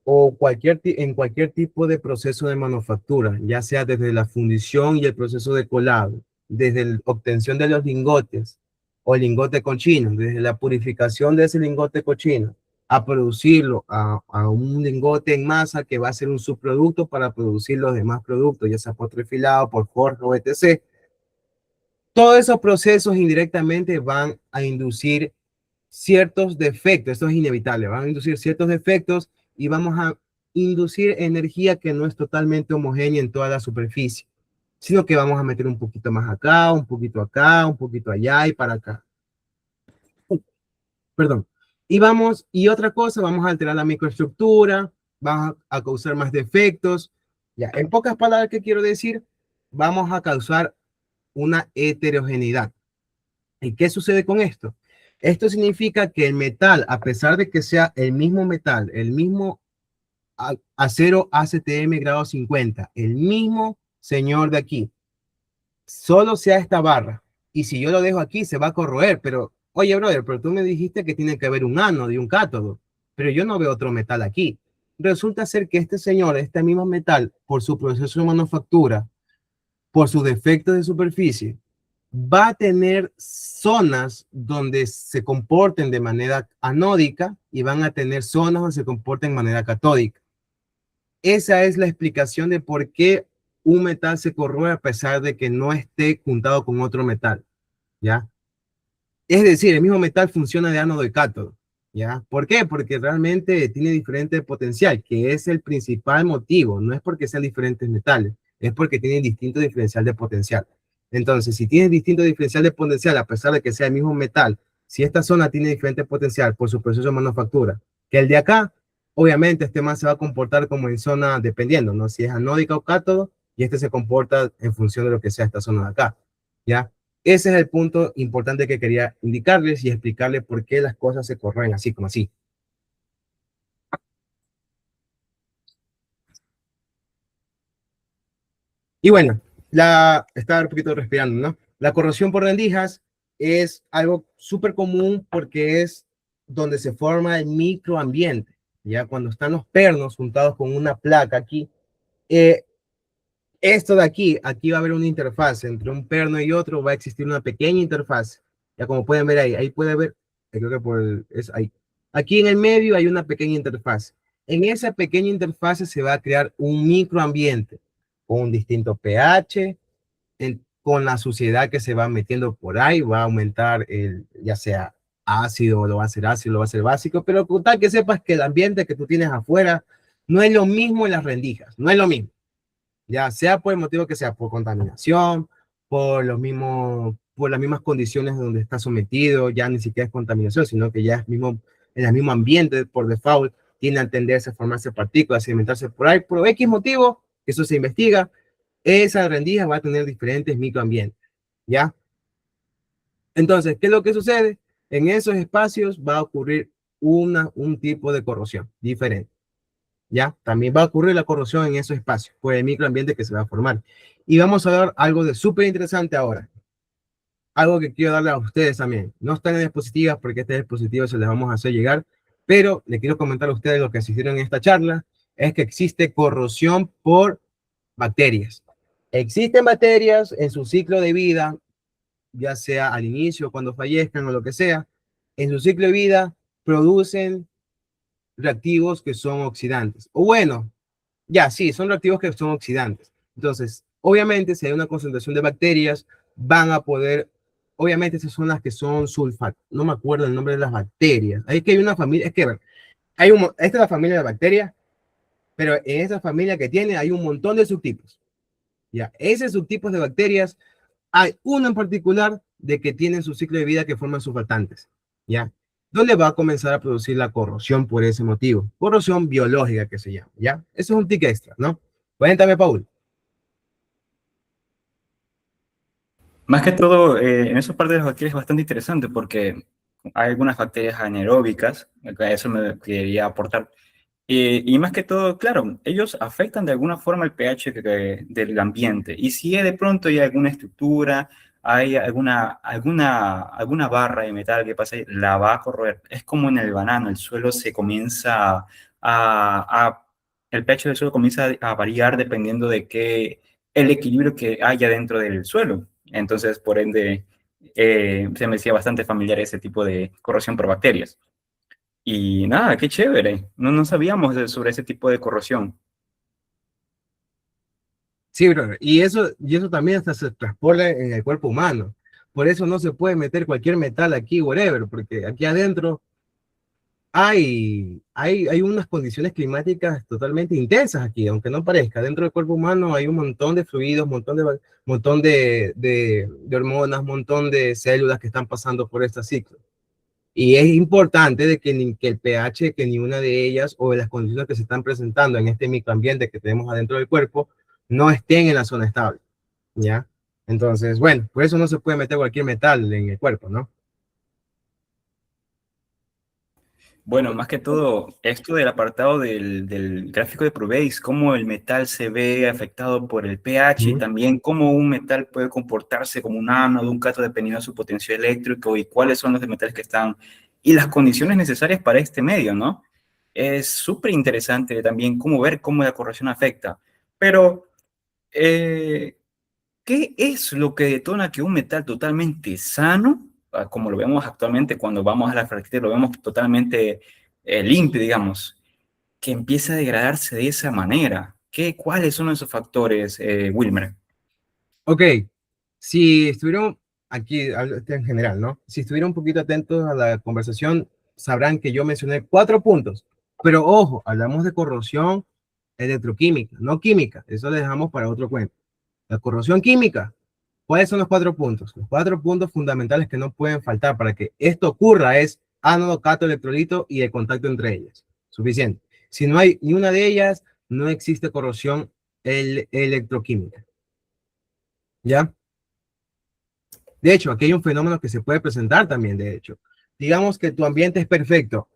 o en cualquier tipo de proceso de manufactura, ya sea desde la fundición y el proceso de colado, desde la obtención de los lingotes o el lingote cochino, desde la purificación de ese lingote cochino, a producirlo a un lingote en masa que va a ser un subproducto para producir los demás productos, ya sea por trifilado, por forja o etc. Todos esos procesos indirectamente van a inducir ciertos defectos, esto es inevitable, van a inducir ciertos defectos y vamos a inducir energía que no es totalmente homogénea en toda la superficie, sino que vamos a meter un poquito más acá, un poquito allá y para acá. Perdón. Y vamos, y otra cosa, vamos a alterar la microestructura, vamos a causar más defectos. Ya, en pocas palabras, ¿qué quiero decir? Vamos a causar una heterogeneidad. ¿Y qué sucede con esto? Esto significa que el metal, a pesar de que sea el mismo metal, el mismo acero ACTM grado 50, el mismo señor de aquí, solo sea esta barra. Y si yo lo dejo aquí, se va a corroer. Pero, oye, brother, pero tú me dijiste que tiene que haber un ánodo y un cátodo. Pero yo no veo otro metal aquí. Resulta ser que este señor, este mismo metal, por su proceso de manufactura, por sus defectos de superficie, va a tener zonas donde se comporten de manera anódica y van a tener zonas donde se comporten de manera catódica. Esa es la explicación de por qué un metal se corroe a pesar de que no esté juntado con otro metal, ¿ya? Es decir, el mismo metal funciona de ánodo y cátodo, ¿ya? ¿Por qué? Porque realmente tiene diferente potencial, que es el principal motivo. No es porque sean diferentes metales, es porque tienen distinto diferencial de potencial. Entonces, si tienes distinto diferencial de potencial, a pesar de que sea el mismo metal, si esta zona tiene diferente potencial por su proceso de manufactura que el de acá, obviamente este más se va a comportar como en zona dependiendo, ¿no? Si es anódica o cátodo, y este se comporta en función de lo que sea esta zona de acá, ¿ya? Ese es el punto importante que quería indicarles y explicarles por qué las cosas se corren así como así. Y bueno, estaba un poquito respirando, ¿no? La corrosión por rendijas es algo súper común porque es donde se forma el microambiente. Ya cuando están los pernos juntados con una placa aquí, eh, esto de aquí, aquí va a haber una interfaz entre un perno y otro, va a existir una pequeña interfaz. Ya como pueden ver ahí puede ver, creo que es ahí. Aquí en el medio hay una pequeña interfaz. En esa pequeña interfaz se va a crear un microambiente con un distinto pH, con la suciedad que se va metiendo por ahí, va a aumentar ya sea ácido, lo va a ser ácido, lo va a ser básico, pero con tal que sepas que el ambiente que tú tienes afuera no es lo mismo en las rendijas, no es lo mismo, ya sea por el motivo que sea, por contaminación, por las mismas condiciones donde está sometido, ya ni siquiera es contaminación, sino que ya es mismo, en el mismo ambiente por default, tiene a tenderse a formarse partículas, a sedimentarse por ahí, por X motivo, eso se investiga, esa rendija va a tener diferentes microambientes, ¿ya? Entonces, ¿qué es lo que sucede? En esos espacios va a ocurrir un tipo de corrosión diferente. ¿Ya? También va a ocurrir la corrosión en esos espacios, por el microambiente que se va a formar. Y vamos a ver algo de súper interesante ahora. Algo que quiero darle a ustedes también. No están en diapositivas porque este dispositivo se les vamos a hacer llegar, pero le quiero comentar a ustedes lo que asistieron en esta charla, es que existe corrosión por bacterias. Existen bacterias en su ciclo de vida, ya sea al inicio, cuando fallezcan o lo que sea, en su ciclo de vida producen reactivos que son oxidantes. O bueno, ya, sí, son reactivos que son oxidantes. Entonces, obviamente, si hay una concentración de bacterias, van a poder, obviamente, esas son las que son sulfato. No me acuerdo el nombre de las bacterias. Hay que hay una familia, es que, a ver, esta es la familia de bacterias, pero en esa familia que tiene hay un montón de subtipos. Ya, esos subtipos de bacterias, hay uno en particular de que tienen su ciclo de vida que forman surfactantes. Ya, donde va a comenzar a producir la corrosión por ese motivo. Corrosión biológica que se llama, ¿ya? Eso es un tic extra, ¿no? Cuéntame, Paul. Más que todo, en esa parte de las bacterias es bastante interesante porque hay algunas bacterias anaeróbicas, a eso me quería aportar. Y más que todo, claro, ellos afectan de alguna forma el pH del ambiente. Y si de pronto hay alguna estructura, hay alguna barra de metal que pasa ahí, la va a corroer. Es como en el banano, el suelo se comienza el pH del suelo comienza a variar dependiendo de el equilibrio que haya dentro del suelo. Entonces, por ende, se me hacía bastante familiar ese tipo de corrosión por bacterias. Y nada, qué chévere. No sabíamos sobre ese tipo de corrosión. Sí, brother. Y eso también hasta se transporta en el cuerpo humano. Por eso no se puede meter cualquier metal aquí, whatever, porque aquí adentro hay unas condiciones climáticas totalmente intensas aquí, aunque no parezca. Dentro del cuerpo humano hay un montón de fluidos, montón de hormonas, montón de células que están pasando por este ciclo. Y es importante de que, ni, que el pH, que ni una de ellas o de las condiciones que se están presentando en este microambiente que tenemos adentro del cuerpo no estén en la zona estable, ¿ya? Entonces, bueno, por eso no se puede meter cualquier metal en el cuerpo, ¿no? Bueno, más que todo, esto del apartado del gráfico de Proveis, cómo el metal se ve afectado por el pH y ¿Mm? también cómo un metal puede comportarse como un ánodo, un cátodo dependiendo de su potencial eléctrico y cuáles son los metales que están y las condiciones necesarias para este medio, ¿no? Es súper interesante también cómo ver cómo la corrosión afecta. Pero, eh, ¿qué es lo que detona que un metal totalmente sano, como lo vemos actualmente cuando vamos a la fractura, lo vemos totalmente limpio, digamos, que empiece a degradarse de esa manera? ¿Cuáles son esos factores, Wilmer? Ok, si estuvieron aquí, hablo en general, ¿no? Si estuvieron un poquito atentos a la conversación, sabrán que yo mencioné 4 puntos. Pero ojo, hablamos de corrosión electroquímica, no química. Eso lo dejamos para otro cuento. La corrosión química. ¿Cuáles son los 4 puntos? Los 4 puntos fundamentales que no pueden faltar para que esto ocurra es ánodo, cátodo, electrolito y el contacto entre ellas. Suficiente. Si no hay ni una de ellas, no existe corrosión electroquímica. ¿Ya? De hecho, aquí hay un fenómeno que se puede presentar también, de hecho. Digamos que tu ambiente es perfecto,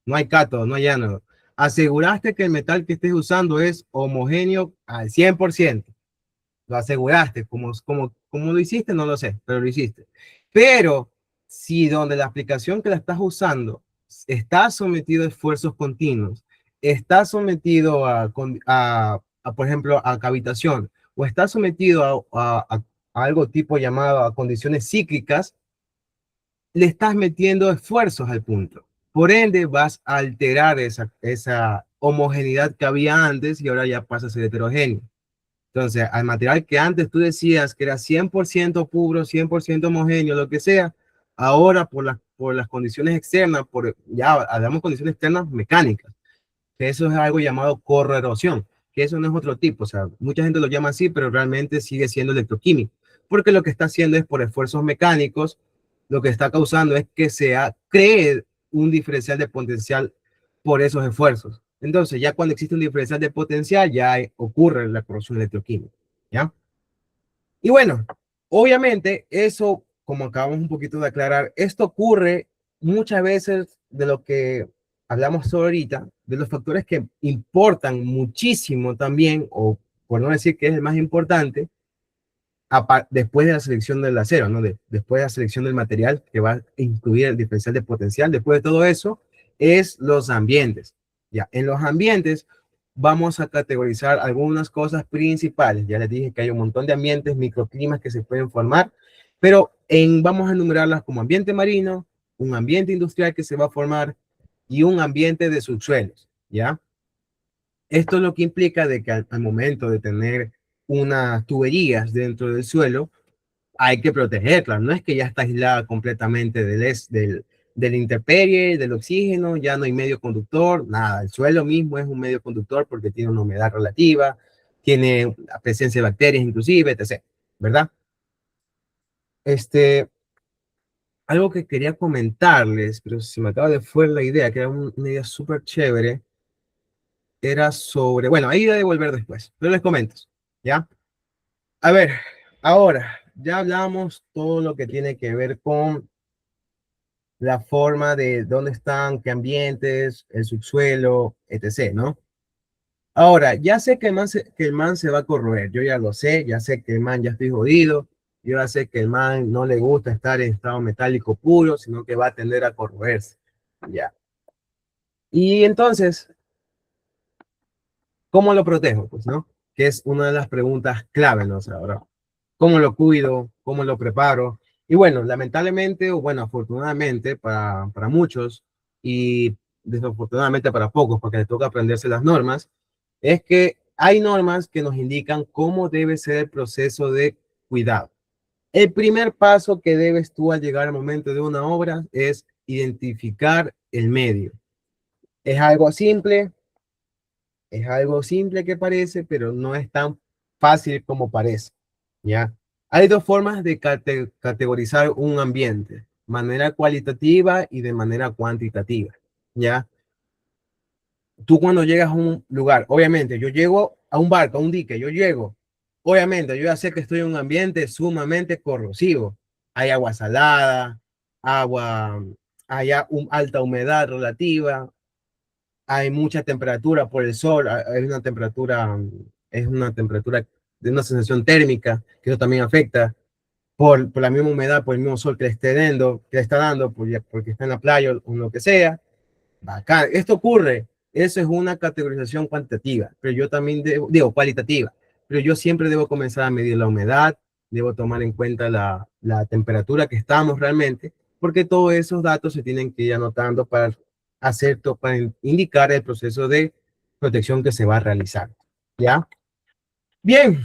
no hay cátodo, no hay ánodo. Aseguraste que el metal que estés usando es homogéneo al 100%. Lo aseguraste, como lo hiciste, no lo sé, pero lo hiciste. Pero si donde la aplicación que la estás usando está sometido a esfuerzos continuos, está sometido por ejemplo, a cavitación, o está sometido a algo tipo llamado a condiciones cíclicas, le estás metiendo esfuerzos al punto. Por ende, vas a alterar esa homogeneidad que había antes y ahora ya pasa a ser heterogéneo. Entonces, al material que antes tú decías que era 100% puro, 100% homogéneo, lo que sea, ahora por las condiciones externas, ya hablamos de condiciones externas mecánicas, que eso es algo llamado corroerosión, que eso no es otro tipo, o sea, mucha gente lo llama así, pero realmente sigue siendo electroquímico, porque lo que está haciendo es por esfuerzos mecánicos, lo que está causando es que cree un diferencial de potencial por esos esfuerzos. Entonces, ya cuando existe un diferencial de potencial, ya ocurre la corrosión electroquímica, ¿ya? Y bueno, obviamente eso, como acabamos un poquito de aclarar, esto ocurre muchas veces de lo que hablamos sobre ahorita, de los factores que importan muchísimo también, o por no decir que es el más importante, después de la selección del acero, ¿no? Después de la selección del material que va a incluir el diferencial de potencial, después de todo eso, es los ambientes. Ya, en los ambientes vamos a categorizar algunas cosas principales. Ya les dije que hay un montón de ambientes, microclimas que se pueden formar, pero vamos a enumerarlas como ambiente marino, un ambiente industrial que se va a formar y un ambiente de subsuelos, ¿ya? Esto es lo que implica de que al momento de tener unas tuberías dentro del suelo, hay que protegerla. No es que ya está aislada completamente del intemperie, del oxígeno, ya no hay medio conductor, nada. El suelo mismo es un medio conductor porque tiene una humedad relativa, tiene la presencia de bacterias inclusive, etc. ¿Verdad? Este, algo que quería comentarles, pero se me acaba de fue la idea, que era una idea súper chévere, era sobre, bueno, ahí de volver después, pero les comento, ¿ya? A ver, ahora, ya hablamos todo lo que tiene que ver con la forma de dónde están, qué ambientes, el subsuelo, etc., ¿no? Ahora, ya sé que el man se va a corroer, yo ya lo sé, ya sé que el man ya estoy jodido, yo ya sé que el man no le gusta estar en estado metálico puro, sino que va a tender a corroerse, ya. Y entonces, ¿cómo lo protejo? Pues, ¿no? Que es una de las preguntas clave, ¿no? O sea, ahora, ¿cómo lo cuido? ¿Cómo lo preparo? Y bueno, lamentablemente, o bueno, afortunadamente para muchos y desafortunadamente para pocos, porque les toca aprenderse las normas, es que hay normas que nos indican cómo debe ser el proceso de cuidado. El primer paso que debes tú al llegar al momento de una obra es identificar el medio. Es algo simple, es algo simple que parece, pero no es tan fácil como parece, ¿ya? Hay dos formas de categorizar un ambiente. manera cualitativa y de manera cuantitativa, ¿ya? Tú cuando llegas a un lugar, obviamente, yo llego a un barco, a un dique, yo llego, obviamente, yo ya sé que estoy en un ambiente sumamente corrosivo. Hay agua salada, agua, hay alta humedad relativa, hay mucha temperatura por el sol, hay una temperatura, es una temperatura de una sensación térmica, que eso también afecta por la misma humedad, por el mismo sol que le esté dando, que le está dando, porque está en la playa o lo que sea. Bacán. Esto ocurre, eso es una categorización cuantitativa, pero yo también digo cualitativa, pero yo siempre debo comenzar a medir la humedad, debo tomar en cuenta la temperatura que estamos realmente, porque todos esos datos se tienen que ir anotando para para indicar el proceso de protección que se va a realizar. ¿Ya? Bien,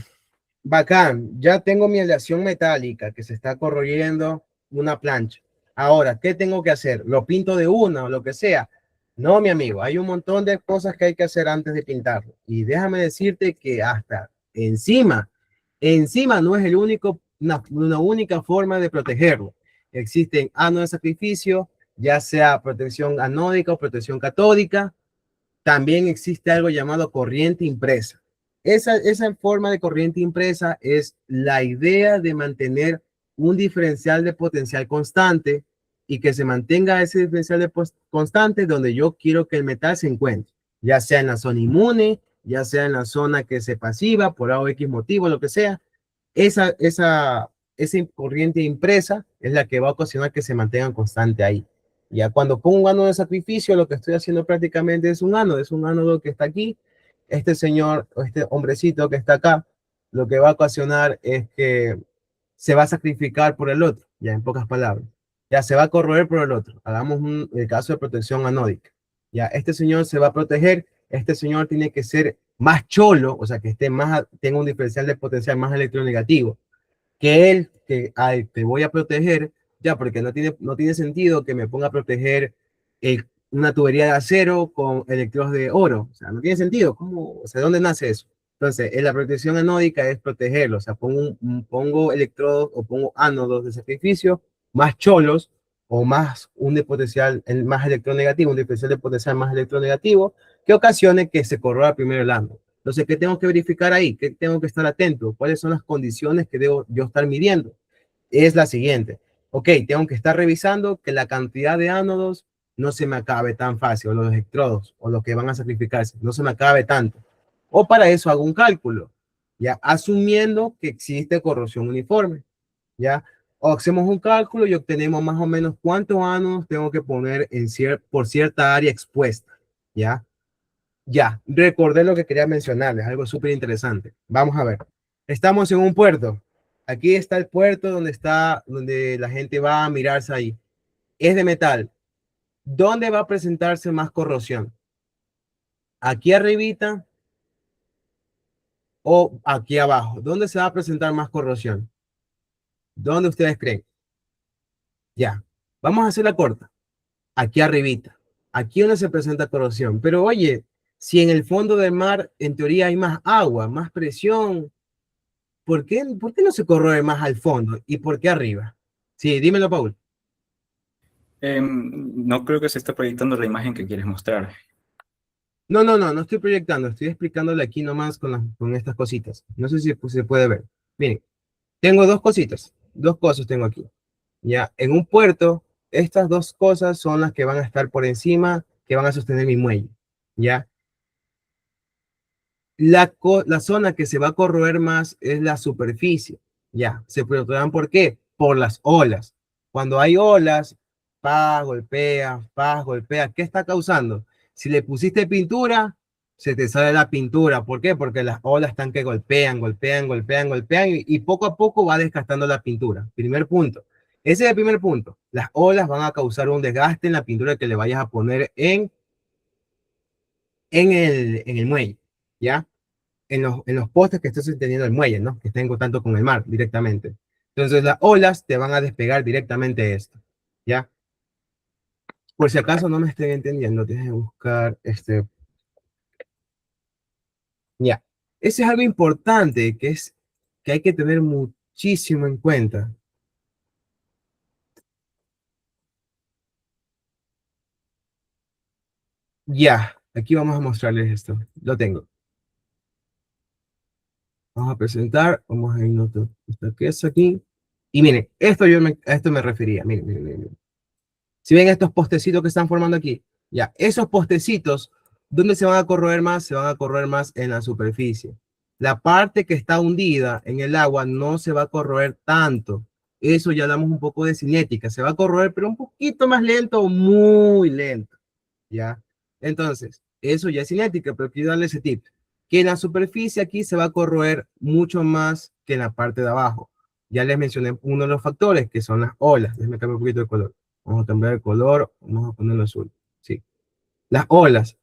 bacán, ya tengo mi aleación metálica que se está corroyendo una plancha. Ahora, ¿qué tengo que hacer? ¿Lo pinto de una o lo que sea? No, mi amigo, hay un montón de cosas que hay que hacer antes de pintarlo. Y déjame decirte que hasta encima no es una única forma de protegerlo. Existen anos de sacrificio, ya sea protección anódica o protección catódica. También existe algo llamado corriente impresa. Esa forma de corriente impresa es la idea de mantener un diferencial de potencial constante y que se mantenga ese diferencial de constante donde yo quiero que el metal se encuentre, ya sea en la zona inmune, ya sea en la zona que se pasiva por A o X motivo, lo que sea. Esa corriente impresa es la que va a ocasionar que se mantengan constante ahí. Ya cuando pongo un ánodo de sacrificio, lo que estoy haciendo prácticamente es un ánodo que está aquí. Este señor, este hombrecito que está acá, lo que va a ocasionar es que se va a sacrificar por el otro, ya en pocas palabras. Ya se va a corroer por el otro. Hagamos el caso de protección anódica. Ya este señor se va a proteger, este señor tiene que ser más cholo, o sea, que esté más, tenga un diferencial de potencial más electronegativo que él que al que voy a proteger, ya, porque no tiene sentido que me ponga a proteger una tubería de acero con electrodos de oro. O sea, no tiene sentido. ¿Cómo? O sea, ¿dónde nace eso? Entonces, en la protección anódica es protegerlo. O sea, pongo electrodos o pongo ánodos de sacrificio más cholos o más un de potencial más electronegativo, un diferencial de potencial más electronegativo, que ocasione que se corroba primero el ánodo. Entonces, ¿qué tengo que verificar ahí? ¿Qué tengo que estar atento? ¿Cuáles son las condiciones que debo yo estar midiendo? Es la siguiente. Ok, tengo que estar revisando que la cantidad de ánodos no se me acabe tan fácil, o los electrodos, o los que van a sacrificarse, no se me acabe tanto. O para eso hago un cálculo, ya asumiendo que existe corrosión uniforme, ya. O hacemos un cálculo y obtenemos más o menos cuántos ánodos tengo que poner por cierta área expuesta, ya. Ya, recordé lo que quería mencionarles, algo súper interesante. Vamos a ver. Estamos en un puerto. Aquí está el puerto donde la gente va a mirarse ahí. Es de metal. ¿Dónde va a presentarse más corrosión? ¿Aquí arribita o aquí abajo? ¿Dónde se va a presentar más corrosión? ¿Dónde ustedes creen? Ya. Vamos a hacer la corta. Aquí arribita. Aquí donde se presenta corrosión. Pero oye, si en el fondo del mar, en teoría, hay más agua, más presión, por qué no se corroe más al fondo y por qué arriba? Sí, dímelo, Paul. No creo que se esté proyectando la imagen que quieres mostrar. No estoy proyectando, estoy explicándole aquí nomás con estas cositas. No sé si se puede ver. Miren, tengo dos cosas tengo aquí. Ya, en un puerto, estas dos cosas son las que van a estar por encima, que van a sostener mi muelle. Ya, la zona que se va a corroer más es la superficie. Ya, se preguntarán por qué. Por las olas. Cuando hay olas, paz, golpea. ¿Qué está causando? Si le pusiste pintura, se te sale la pintura. ¿Por qué? Porque las olas están que golpean y poco a poco va desgastando la pintura. Primer punto. Ese es el primer punto. Las olas van a causar un desgaste en la pintura que le vayas a poner en el muelle. ¿Ya? En los postes que estés teniendo el muelle, ¿no? Que estén en contacto con el mar directamente. Entonces las olas te van a despegar directamente de esto, ¿ya? Por si acaso no me estén entendiendo, tienes que buscar ya. Ese es algo importante que hay que tener muchísimo en cuenta. Ya, aquí vamos a mostrarles esto. Lo tengo. Vamos a presentar, vamos a ir a esta que es aquí. Y miren, a esto me refería. Miren, miren, miren, miren. Si ven estos postecitos que están formando aquí, ya, esos postecitos, ¿dónde se van a corroer más? Se van a corroer más en la superficie. La parte que está hundida en el agua no se va a corroer tanto. Eso ya hablamos un poco de cinética. Se va a corroer, pero un poquito más lento o muy lento. ¿Ya? Entonces, eso ya es cinética, pero quiero darle ese tip, que en la superficie aquí se va a corroer mucho más que en la parte de abajo. Ya les mencioné uno de los factores, que son las olas. Déjenme cambiar un poquito de color. Vamos a cambiar el color, vamos a ponerlo azul. Sí. Las olas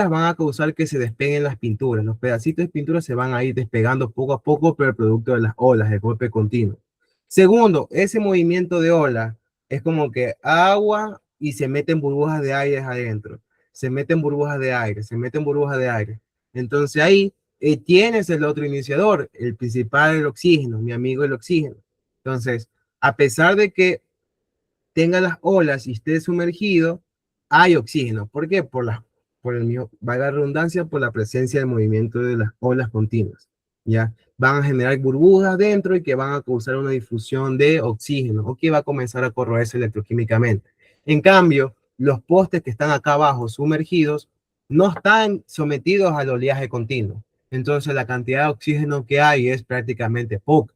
van a causar que se despeguen las pinturas. Los pedacitos de pintura se van a ir despegando poco a poco, pero el producto de las olas, el golpe continuo. Segundo, ese movimiento de ola es como que agua y se meten burbujas de aire adentro. Se meten burbujas de aire, se meten burbujas de aire. Entonces ahí tienes el otro iniciador, el principal, el oxígeno, mi amigo el oxígeno. Entonces, a pesar de que tenga las olas y esté sumergido, hay oxígeno. ¿Por qué? Por el mío, valga la redundancia, por la presencia del movimiento de las olas continuas. ¿Ya? Van a generar burbujas dentro y que van a causar una difusión de oxígeno o que va a comenzar a corroerse electroquímicamente. En cambio, los postes que están acá abajo sumergidos no están sometidos al oleaje continuo. Entonces, la cantidad de oxígeno que hay es prácticamente poca.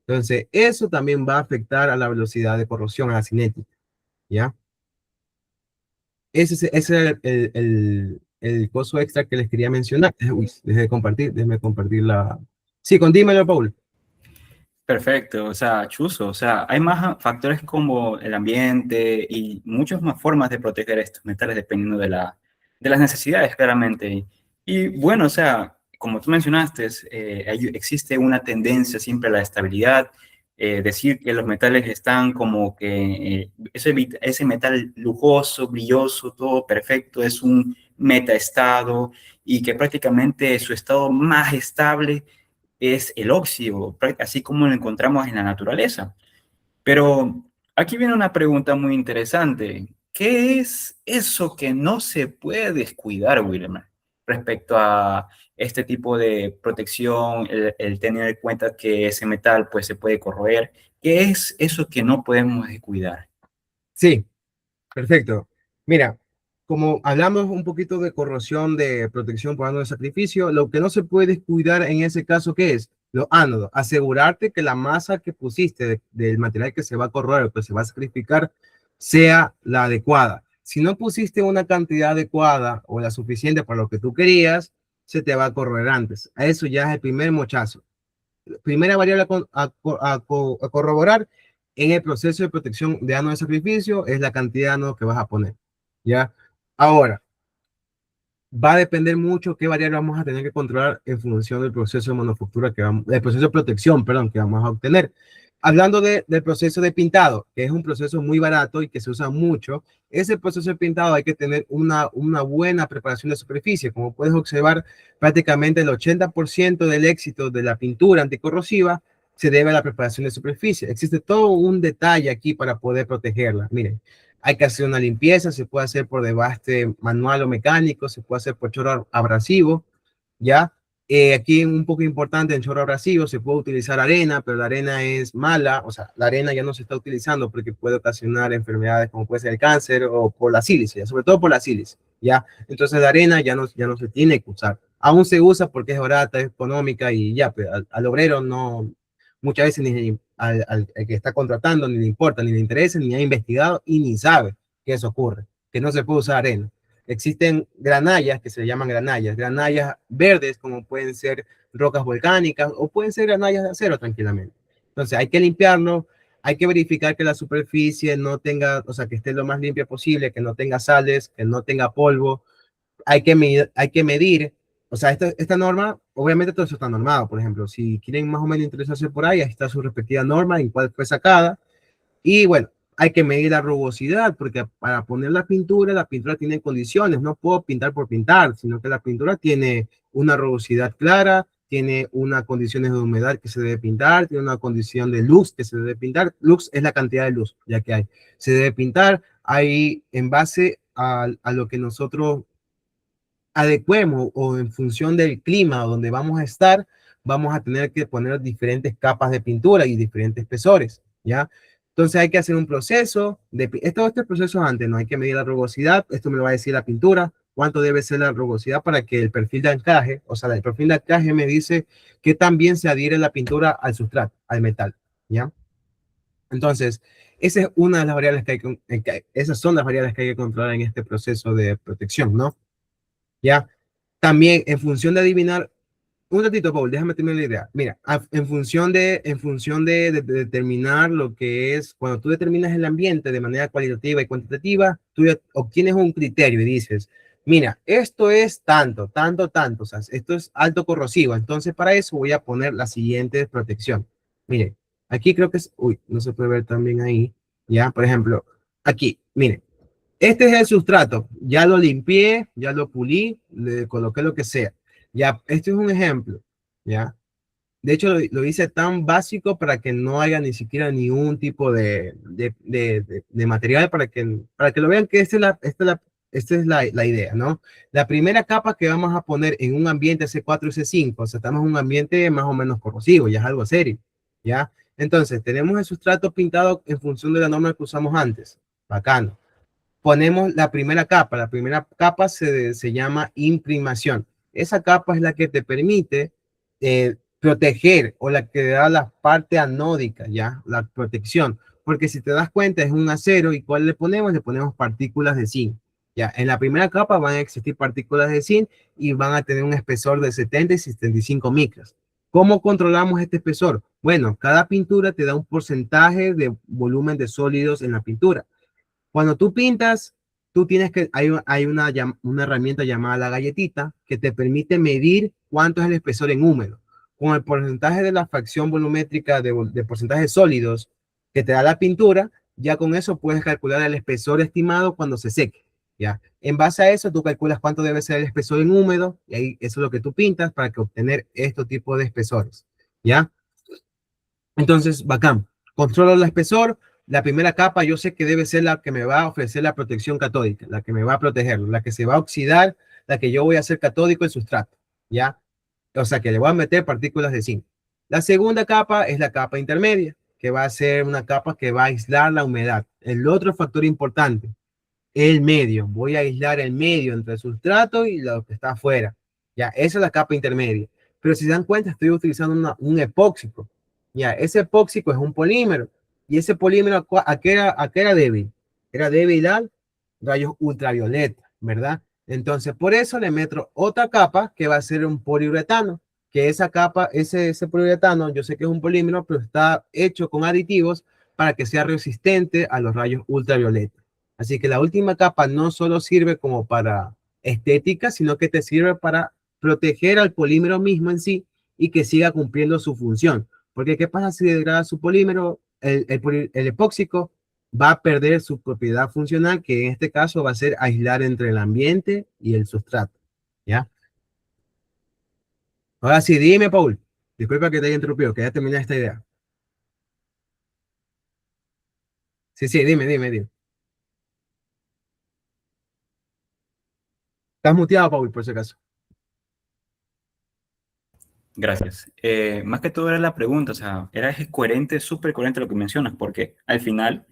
Entonces, eso también va a afectar a la velocidad de corrosión, a la cinética, ¿ya? Ese es el coso extra que les quería mencionar. Uy, déjeme compartir la... Sí, dímelo, Paul. Perfecto, o sea, chuzo, o sea, hay más factores como el ambiente y muchas más formas de proteger estos metales dependiendo de las necesidades, claramente. Y bueno, o sea, como tú mencionaste, existe una tendencia siempre a la estabilidad, decir que los metales están como que ese metal lujoso, brilloso, todo perfecto, es un metaestado y que prácticamente su estado más estable es el óxido, así como lo encontramos en la naturaleza. Pero aquí viene una pregunta muy interesante. ¿Qué es eso que no se puede descuidar, Wilmer, respecto a este tipo de protección, el tener en cuenta que ese metal pues, se puede corroer? ¿Qué es eso que no podemos descuidar? Sí, perfecto. Mira, como hablamos un poquito de corrosión de protección por ánodo de sacrificio, lo que no se puede descuidar en ese caso, ¿qué es? Los ánodos. Asegurarte que la masa que pusiste del material que se va a corroer o que se va a sacrificar sea la adecuada. Si no pusiste una cantidad adecuada o la suficiente para lo que tú querías, se te va a corroer antes. Eso ya es el primer mochazo. Primera variable a corroborar en el proceso de protección de ánodo de sacrificio es la cantidad de ánodo que vas a poner. ¿Ya? Ahora, va a depender mucho qué variable vamos a tener que controlar en función del proceso de manufactura que vamos, del proceso de protección, perdón, que vamos a obtener. Hablando del proceso de pintado, que es un proceso muy barato y que se usa mucho, ese proceso de pintado hay que tener una buena preparación de superficie. Como puedes observar, prácticamente el 80% del éxito de la pintura anticorrosiva se debe a la preparación de superficie. Existe todo un detalle aquí para poder protegerla. Miren, hay que hacer una limpieza, se puede hacer por debaste manual o mecánico, se puede hacer por chorro abrasivo, ¿ya? Aquí un poco importante en chorro abrasivo, se puede utilizar arena, pero la arena es mala, o sea, la arena ya no se está utilizando porque puede ocasionar enfermedades como puede ser el cáncer o por la sílice, sobre todo por la sílice, ¿ya? Entonces la arena ya no se tiene que usar. Aún se usa porque es barata, es económica y ya, pero al obrero no, muchas veces ni al que está contratando ni le importa, ni le interesa, ni ha investigado y ni sabe que eso ocurre, que no se puede usar arena. Existen granallas que se llaman granallas verdes como pueden ser rocas volcánicas o pueden ser granallas de acero tranquilamente. Entonces hay que limpiarlo, hay que verificar que la superficie no tenga, o sea, que esté lo más limpia posible, que no tenga sales, que no tenga polvo, hay que medir, o sea, esta norma, obviamente todo eso está normado, por ejemplo, si quieren más o menos interesarse por ahí, ahí está su respectiva norma, en cuál fue sacada, y bueno, hay que medir la rugosidad, porque para poner la pintura tiene condiciones, no puedo pintar por pintar, sino que la pintura tiene una rugosidad clara, tiene unas condiciones de humedad que se debe pintar, tiene una condición de luz que se debe pintar. Luz es la cantidad de luz, ya que hay. Se debe pintar ahí en base a lo que nosotros adecuemos o en función del clima donde vamos a estar, vamos a tener que poner diferentes capas de pintura y diferentes espesores, ¿ya? Entonces hay que hacer un proceso, todo este proceso antes, ¿no? Hay que medir la rugosidad, esto me lo va a decir la pintura, cuánto debe ser la rugosidad para que el perfil de anclaje, o sea, el perfil de anclaje me dice que también se adhiere la pintura al sustrato, al metal, ¿ya? Entonces, esa es una de las variables esas son las variables que hay que controlar en este proceso de protección, ¿no? ¿Ya? También en función de adivinar, un ratito, Paul, déjame terminar la idea. Mira, en función de determinar lo que es, cuando tú determinas el ambiente de manera cualitativa y cuantitativa, tú ya obtienes un criterio y dices, mira, esto es tanto, tanto, tanto, o sea, esto es alto corrosivo, entonces para eso voy a poner la siguiente protección. Mire, aquí creo que es, uy, no se puede ver también ahí, ya, por ejemplo, aquí, mire, este es el sustrato, ya lo limpié, ya lo pulí, le coloqué lo que sea. Ya, este es un ejemplo, ¿ya? De hecho, lo hice tan básico para que no haya ni siquiera ni un tipo de material para que lo vean que esta es la idea, ¿no? La primera capa que vamos a poner en un ambiente C4 y C5, o sea, estamos en un ambiente más o menos corrosivo, ya es algo serio, ¿ya? Entonces, tenemos el sustrato pintado en función de la norma que usamos antes. Bacano. Ponemos la primera capa. La primera capa se llama imprimación. Esa capa es la que te permite proteger o la que da la parte anódica, ¿ya? La protección. Porque si te das cuenta es un acero y ¿cuál le ponemos? Le ponemos partículas de zinc. Ya, en la primera capa van a existir partículas de zinc y van a tener un espesor de 70 y 75 micras. ¿Cómo controlamos este espesor? Bueno, cada pintura te da un porcentaje de volumen de sólidos en la pintura. Cuando tú pintas, tú tienes que, hay una herramienta llamada la galletita que te permite medir cuánto es el espesor en húmedo. Con el porcentaje de la fracción volumétrica de porcentajes sólidos que te da la pintura, ya con eso puedes calcular el espesor estimado cuando se seque. ¿Ya? En base a eso, tú calculas cuánto debe ser el espesor en húmedo y ahí eso es lo que tú pintas para que obtener este tipo de espesores. ¿Ya? Entonces, bacán. Controlo el espesor. La primera capa yo sé que debe ser la que me va a ofrecer la protección catódica, la que me va a proteger, la que se va a oxidar, la que yo voy a hacer catódico el sustrato, ¿ya? O sea, que le voy a meter partículas de zinc. La segunda capa es la capa intermedia, que va a ser una capa que va a aislar la humedad. El otro factor importante, el medio. Voy a aislar el medio entre el sustrato y lo que está afuera. Ya, esa es la capa intermedia. Pero si se dan cuenta, estoy utilizando un epóxico. Ya, ese epóxico es un polímero. Y ese polímero, ¿a qué era débil? Era débil al rayos ultravioleta, ¿verdad? Entonces, por eso le meto otra capa que va a ser un poliuretano. Que esa capa, ese poliuretano, yo sé que es un polímero, pero está hecho con aditivos para que sea resistente a los rayos ultravioleta. Así que la última capa no solo sirve como para estética, sino que te sirve para proteger al polímero mismo en sí y que siga cumpliendo su función. Porque ¿qué pasa si degrada su polímero? El epóxico va a perder su propiedad funcional, que en este caso va a ser aislar entre el ambiente y el sustrato. ¿Ya? Ahora sí, dime, Paul. Disculpa que te haya interrumpido, que ya terminé esta idea. Sí, sí, dime. Estás muteado, Paul, por si acaso. Gracias. Más que todo era la pregunta, o sea, era coherente, súper coherente lo que mencionas, porque al final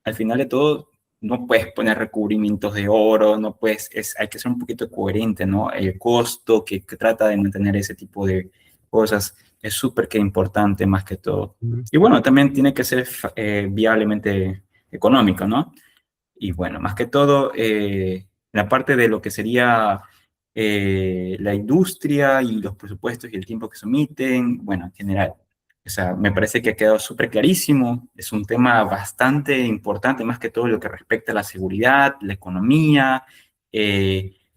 de todo, no puedes poner recubrimientos de oro, no puedes, hay que ser un poquito coherente, ¿no? El costo que trata de mantener ese tipo de cosas es súper que importante más que todo. Y bueno, también tiene que ser viablemente económico, ¿no? Y bueno, más que todo, la parte de lo que sería la industria y los presupuestos y el tiempo que se omiten, bueno, en general. O sea, me parece que ha quedado súper clarísimo. Es un tema bastante importante, más que todo lo que respecta a la seguridad, la economía.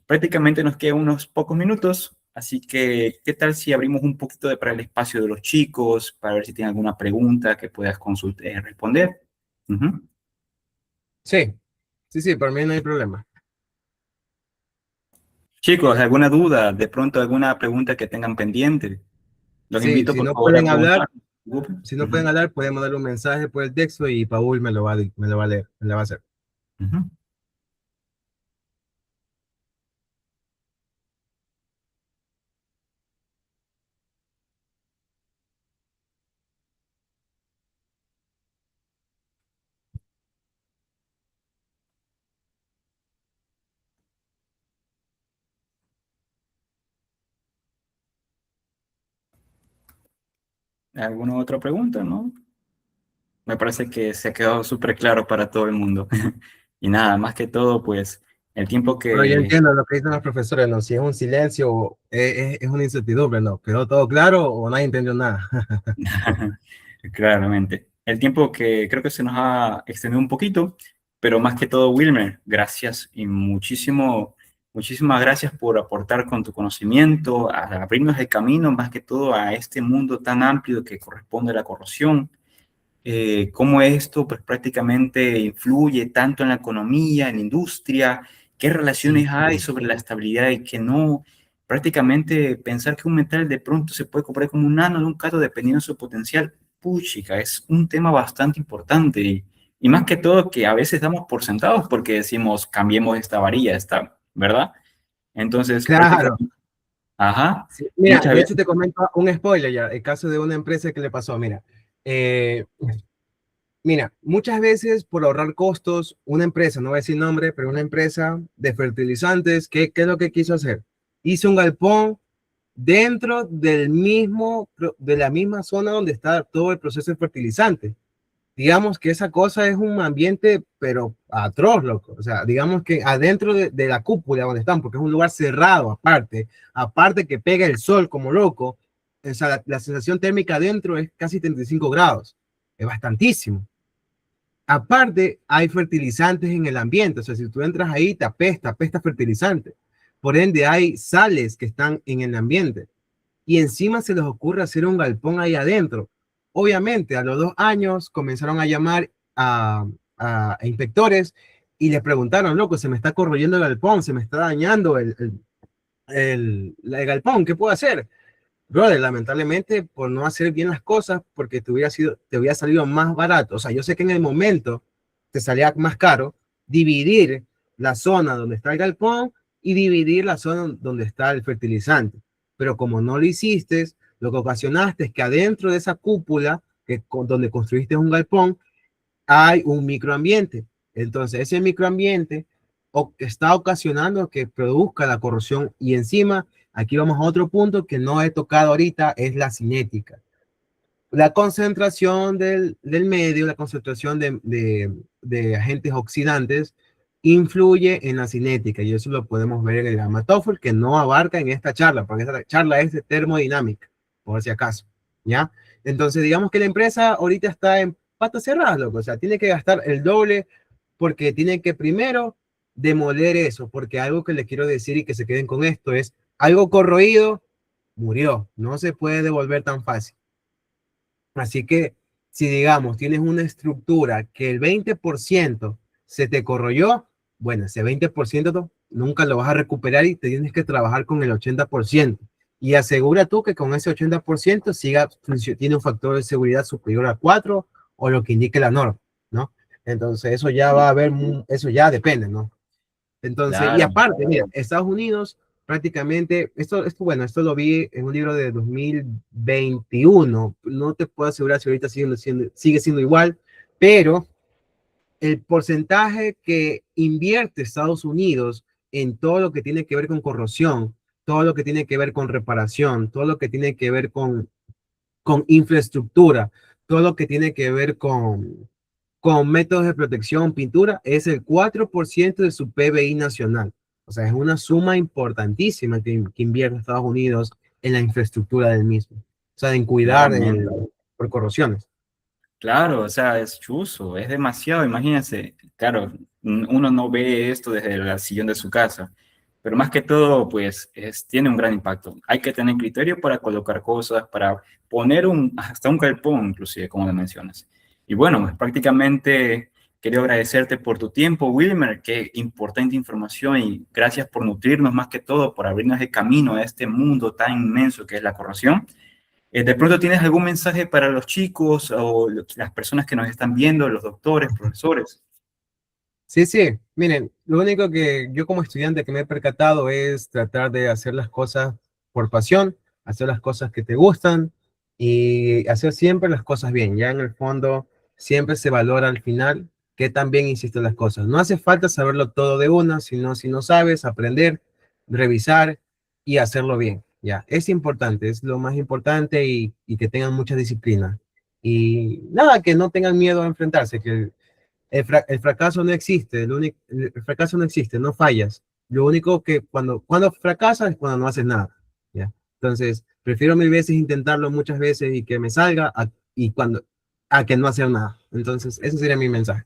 Prácticamente nos quedan unos pocos minutos, así que, ¿qué tal si abrimos un poquito para el espacio de los chicos, para ver si tienen alguna pregunta que puedas consultar, responder? Ujú. Sí, sí, por mí no hay problema. Chicos, ¿alguna duda? De pronto alguna pregunta que tengan pendiente. Los Sí, invito si por no favor a pueden hablar, preguntar. Ujú. si no pueden hablar, podemos darle un mensaje por el texto y Paul me lo va a leer, me lo va a hacer. Ujú. ¿Alguna otra pregunta, no? Me parece que se ha quedado súper claro para todo el mundo. Y nada, más que todo, pues el tiempo Pero yo que... entiendo lo que dicen los profesores, ¿no? Si es un silencio, es una incertidumbre, ¿no? ¿Quedó todo claro o nadie entendió nada? Claramente. El tiempo que creo que se nos ha extendido un poquito, pero más que todo, Wilmer, gracias y muchísimas gracias por aportar con tu conocimiento, a abrirnos el camino, más que todo a este mundo tan amplio que corresponde a la corrosión. Cómo esto pues, prácticamente influye tanto en la economía, en la industria, qué Sí, relaciones hay sobre la estabilidad y qué no. Prácticamente pensar que un metal de pronto se puede comprar como un nano de un cato dependiendo de su potencial, puchica, es un tema bastante importante y más que todo que a veces damos por sentados porque decimos cambiemos esta varilla, esta, ¿verdad? Entonces claro. prácticamente, ajá, Sí, mira, muchas de hecho veces, te comento un spoiler ya, el caso de una empresa que le pasó, mira, eh, mira, muchas veces por ahorrar costos, una empresa, no voy a decir nombre, pero una empresa de fertilizantes, ¿qué es lo que quiso hacer? Hizo un galpón dentro de la misma zona donde está todo el proceso de fertilizante. Digamos que esa cosa es un ambiente, pero atroz, loco. O sea, digamos que adentro de la cúpula donde están, porque es un lugar cerrado aparte que pega el sol como loco, o sea, la sensación térmica adentro es casi 35 grados. Es bastantísimo. Aparte, hay fertilizantes en el ambiente. O sea, si tú entras ahí, apesta fertilizante. Por ende, hay sales que están en el ambiente y encima se les ocurre hacer un galpón ahí adentro. Obviamente, a los 2 años comenzaron a llamar a inspectores y les preguntaron, loco, se me está corroyendo el galpón, se me está dañando el galpón, ¿qué puedo hacer? Brother, lamentablemente, por no hacer bien las cosas, porque te hubiera salido más barato. O sea, yo sé que en el momento te salía más caro dividir la zona donde está el galpón y dividir la zona donde está el fertilizante. Pero como no lo hiciste, lo que ocasionaste es que adentro de esa cúpula, donde construiste un galpón, hay un microambiente. Entonces, ese microambiente está ocasionando que produzca la corrosión y encima, aquí vamos a otro punto que no he tocado ahorita, es la cinética. La concentración del medio, la concentración de agentes oxidantes influye en la cinética y eso lo podemos ver en el gamma TOEFL que no abarca en esta charla, porque esta charla es de termodinámica, por si acaso, ¿ya? Entonces, digamos que la empresa ahorita está en patas cerradas, loco, o sea, tiene que gastar el doble porque tiene que primero demoler eso, porque algo que les quiero decir y que se queden con esto es, algo corroído, murió, no se puede devolver tan fácil. Así que si digamos tienes una estructura que el 20% se te corroyó, bueno, ese 20% nunca lo vas a recuperar y te tienes que trabajar con el 80%. Y asegura tú que con ese 80% tiene un factor de seguridad superior a 4 o lo que indique la norma, ¿no? Entonces eso ya va a haber, eso ya depende, ¿no? Entonces, y claro. aparte, mira, Estados Unidos prácticamente, bueno, esto lo vi en un libro de 2021, no te puedo asegurar si ahorita sigue siendo igual, pero el porcentaje que invierte Estados Unidos en todo lo que tiene que ver con corrosión, todo lo que tiene que ver con reparación, todo lo que tiene que ver con infraestructura, todo lo que tiene que ver con métodos de protección, pintura, es el 4% de su PBI nacional. O sea, es una suma importantísima que invierte Estados Unidos en la infraestructura del mismo. O sea, en cuidar Claramente. por corrosiones. Claro, o sea, es chuzo, es demasiado, imagínense. Claro, uno no ve esto desde el sillón de su casa, pero más que todo, pues, tiene un gran impacto. Hay que tener criterio para colocar cosas, para poner hasta un galpón, inclusive, como lo mencionas. Y bueno, pues, prácticamente quería agradecerte por tu tiempo, Wilmer, qué importante información y gracias por nutrirnos más que todo, por abrirnos el camino a este mundo tan inmenso que es la corrosión. ¿De pronto tienes algún mensaje para los chicos o las personas que nos están viendo, los doctores, profesores? Sí, sí, miren, lo único que yo como estudiante que me he percatado es tratar de hacer las cosas por pasión, hacer las cosas que te gustan y hacer siempre las cosas bien. Ya en el fondo siempre se valora al final que tan bien hiciste las cosas. No hace falta saberlo todo de una, sino si no sabes, aprender, revisar y hacerlo bien. Ya, es importante, es lo más importante y que tengan mucha disciplina. Y nada, que no tengan miedo a enfrentarse, que el fracaso no existe, el fracaso no existe, no fallas. Lo único que cuando fracasas es cuando no haces nada, ¿ya? Entonces, prefiero mil veces intentarlo muchas veces y que me salga a que no hacer nada. Entonces, ese sería mi mensaje.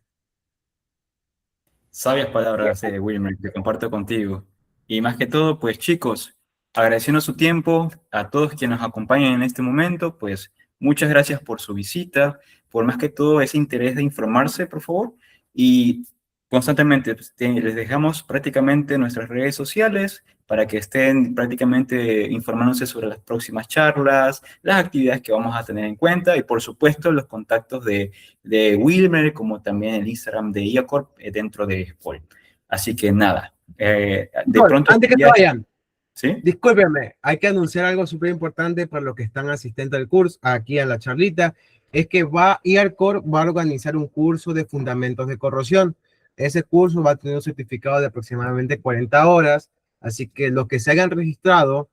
Sabias palabras, Wilmer, que comparto contigo. Y más que todo, pues chicos, agradeciendo su tiempo a todos quienes nos acompañan en este momento, pues muchas gracias por su visita, por más que todo ese interés de informarse, por favor. Y constantemente pues, les dejamos prácticamente nuestras redes sociales para que estén prácticamente informándose sobre las próximas charlas, las actividades que vamos a tener en cuenta y por supuesto los contactos de Wilmer, como también el Instagram de IACorp dentro de Spol. Así que nada, de Nicole, pronto antes que te ya, vayan, ¿sí? discúlpeme, hay que anunciar algo súper importante para los que están asistentes al curso, aquí a la charlita, es que IARCOR va a organizar un curso de fundamentos de corrosión. Ese curso va a tener un certificado de aproximadamente 40 horas, así que los que se hayan registrado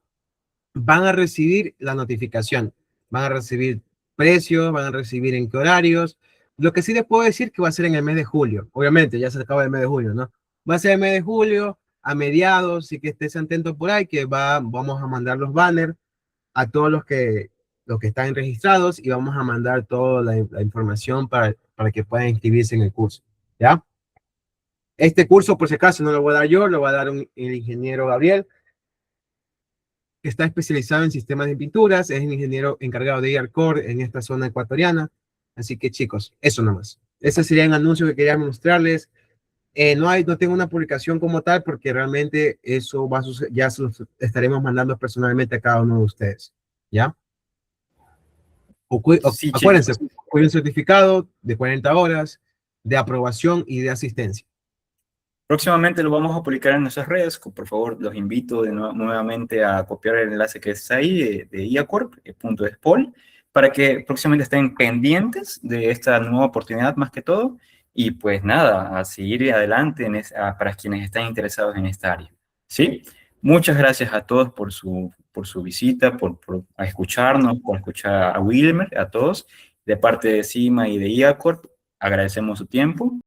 van a recibir la notificación, van a recibir precios, van a recibir en qué horarios. Lo que sí les puedo decir que va a ser en el mes de julio. Obviamente, ya se acaba el mes de julio, ¿no? Va a ser el mes de julio, a mediados, así que estés atentos por ahí, que vamos a mandar los banners a todos los que están registrados y vamos a mandar toda la información para que puedan inscribirse en el curso, ¿ya? Este curso, por si acaso, no lo voy a dar yo, lo va a dar el ingeniero Gabriel, que está especializado en sistemas de pinturas, es el ingeniero encargado de IARCOR en esta zona ecuatoriana. Así que chicos, eso nomás. Ese sería el anuncio que quería mostrarles. No tengo una publicación como tal porque realmente eso va a suceder, ya se los estaremos mandando personalmente a cada uno de ustedes. ¿Ya? Sí, Acuérdense, chicos. fue un certificado de 40 horas de aprobación y de asistencia. Próximamente lo vamos a publicar en nuestras redes. Por favor, los invito nuevamente a copiar el enlace que está ahí de iacorp.espol para que próximamente estén pendientes de esta nueva oportunidad más que todo. Y pues nada, a seguir adelante para quienes están interesados en esta área. ¿Sí? Muchas gracias a todos por su visita, por escucharnos, por escuchar a Wilmer, a todos. De parte de CIMA y de IACORP, agradecemos su tiempo.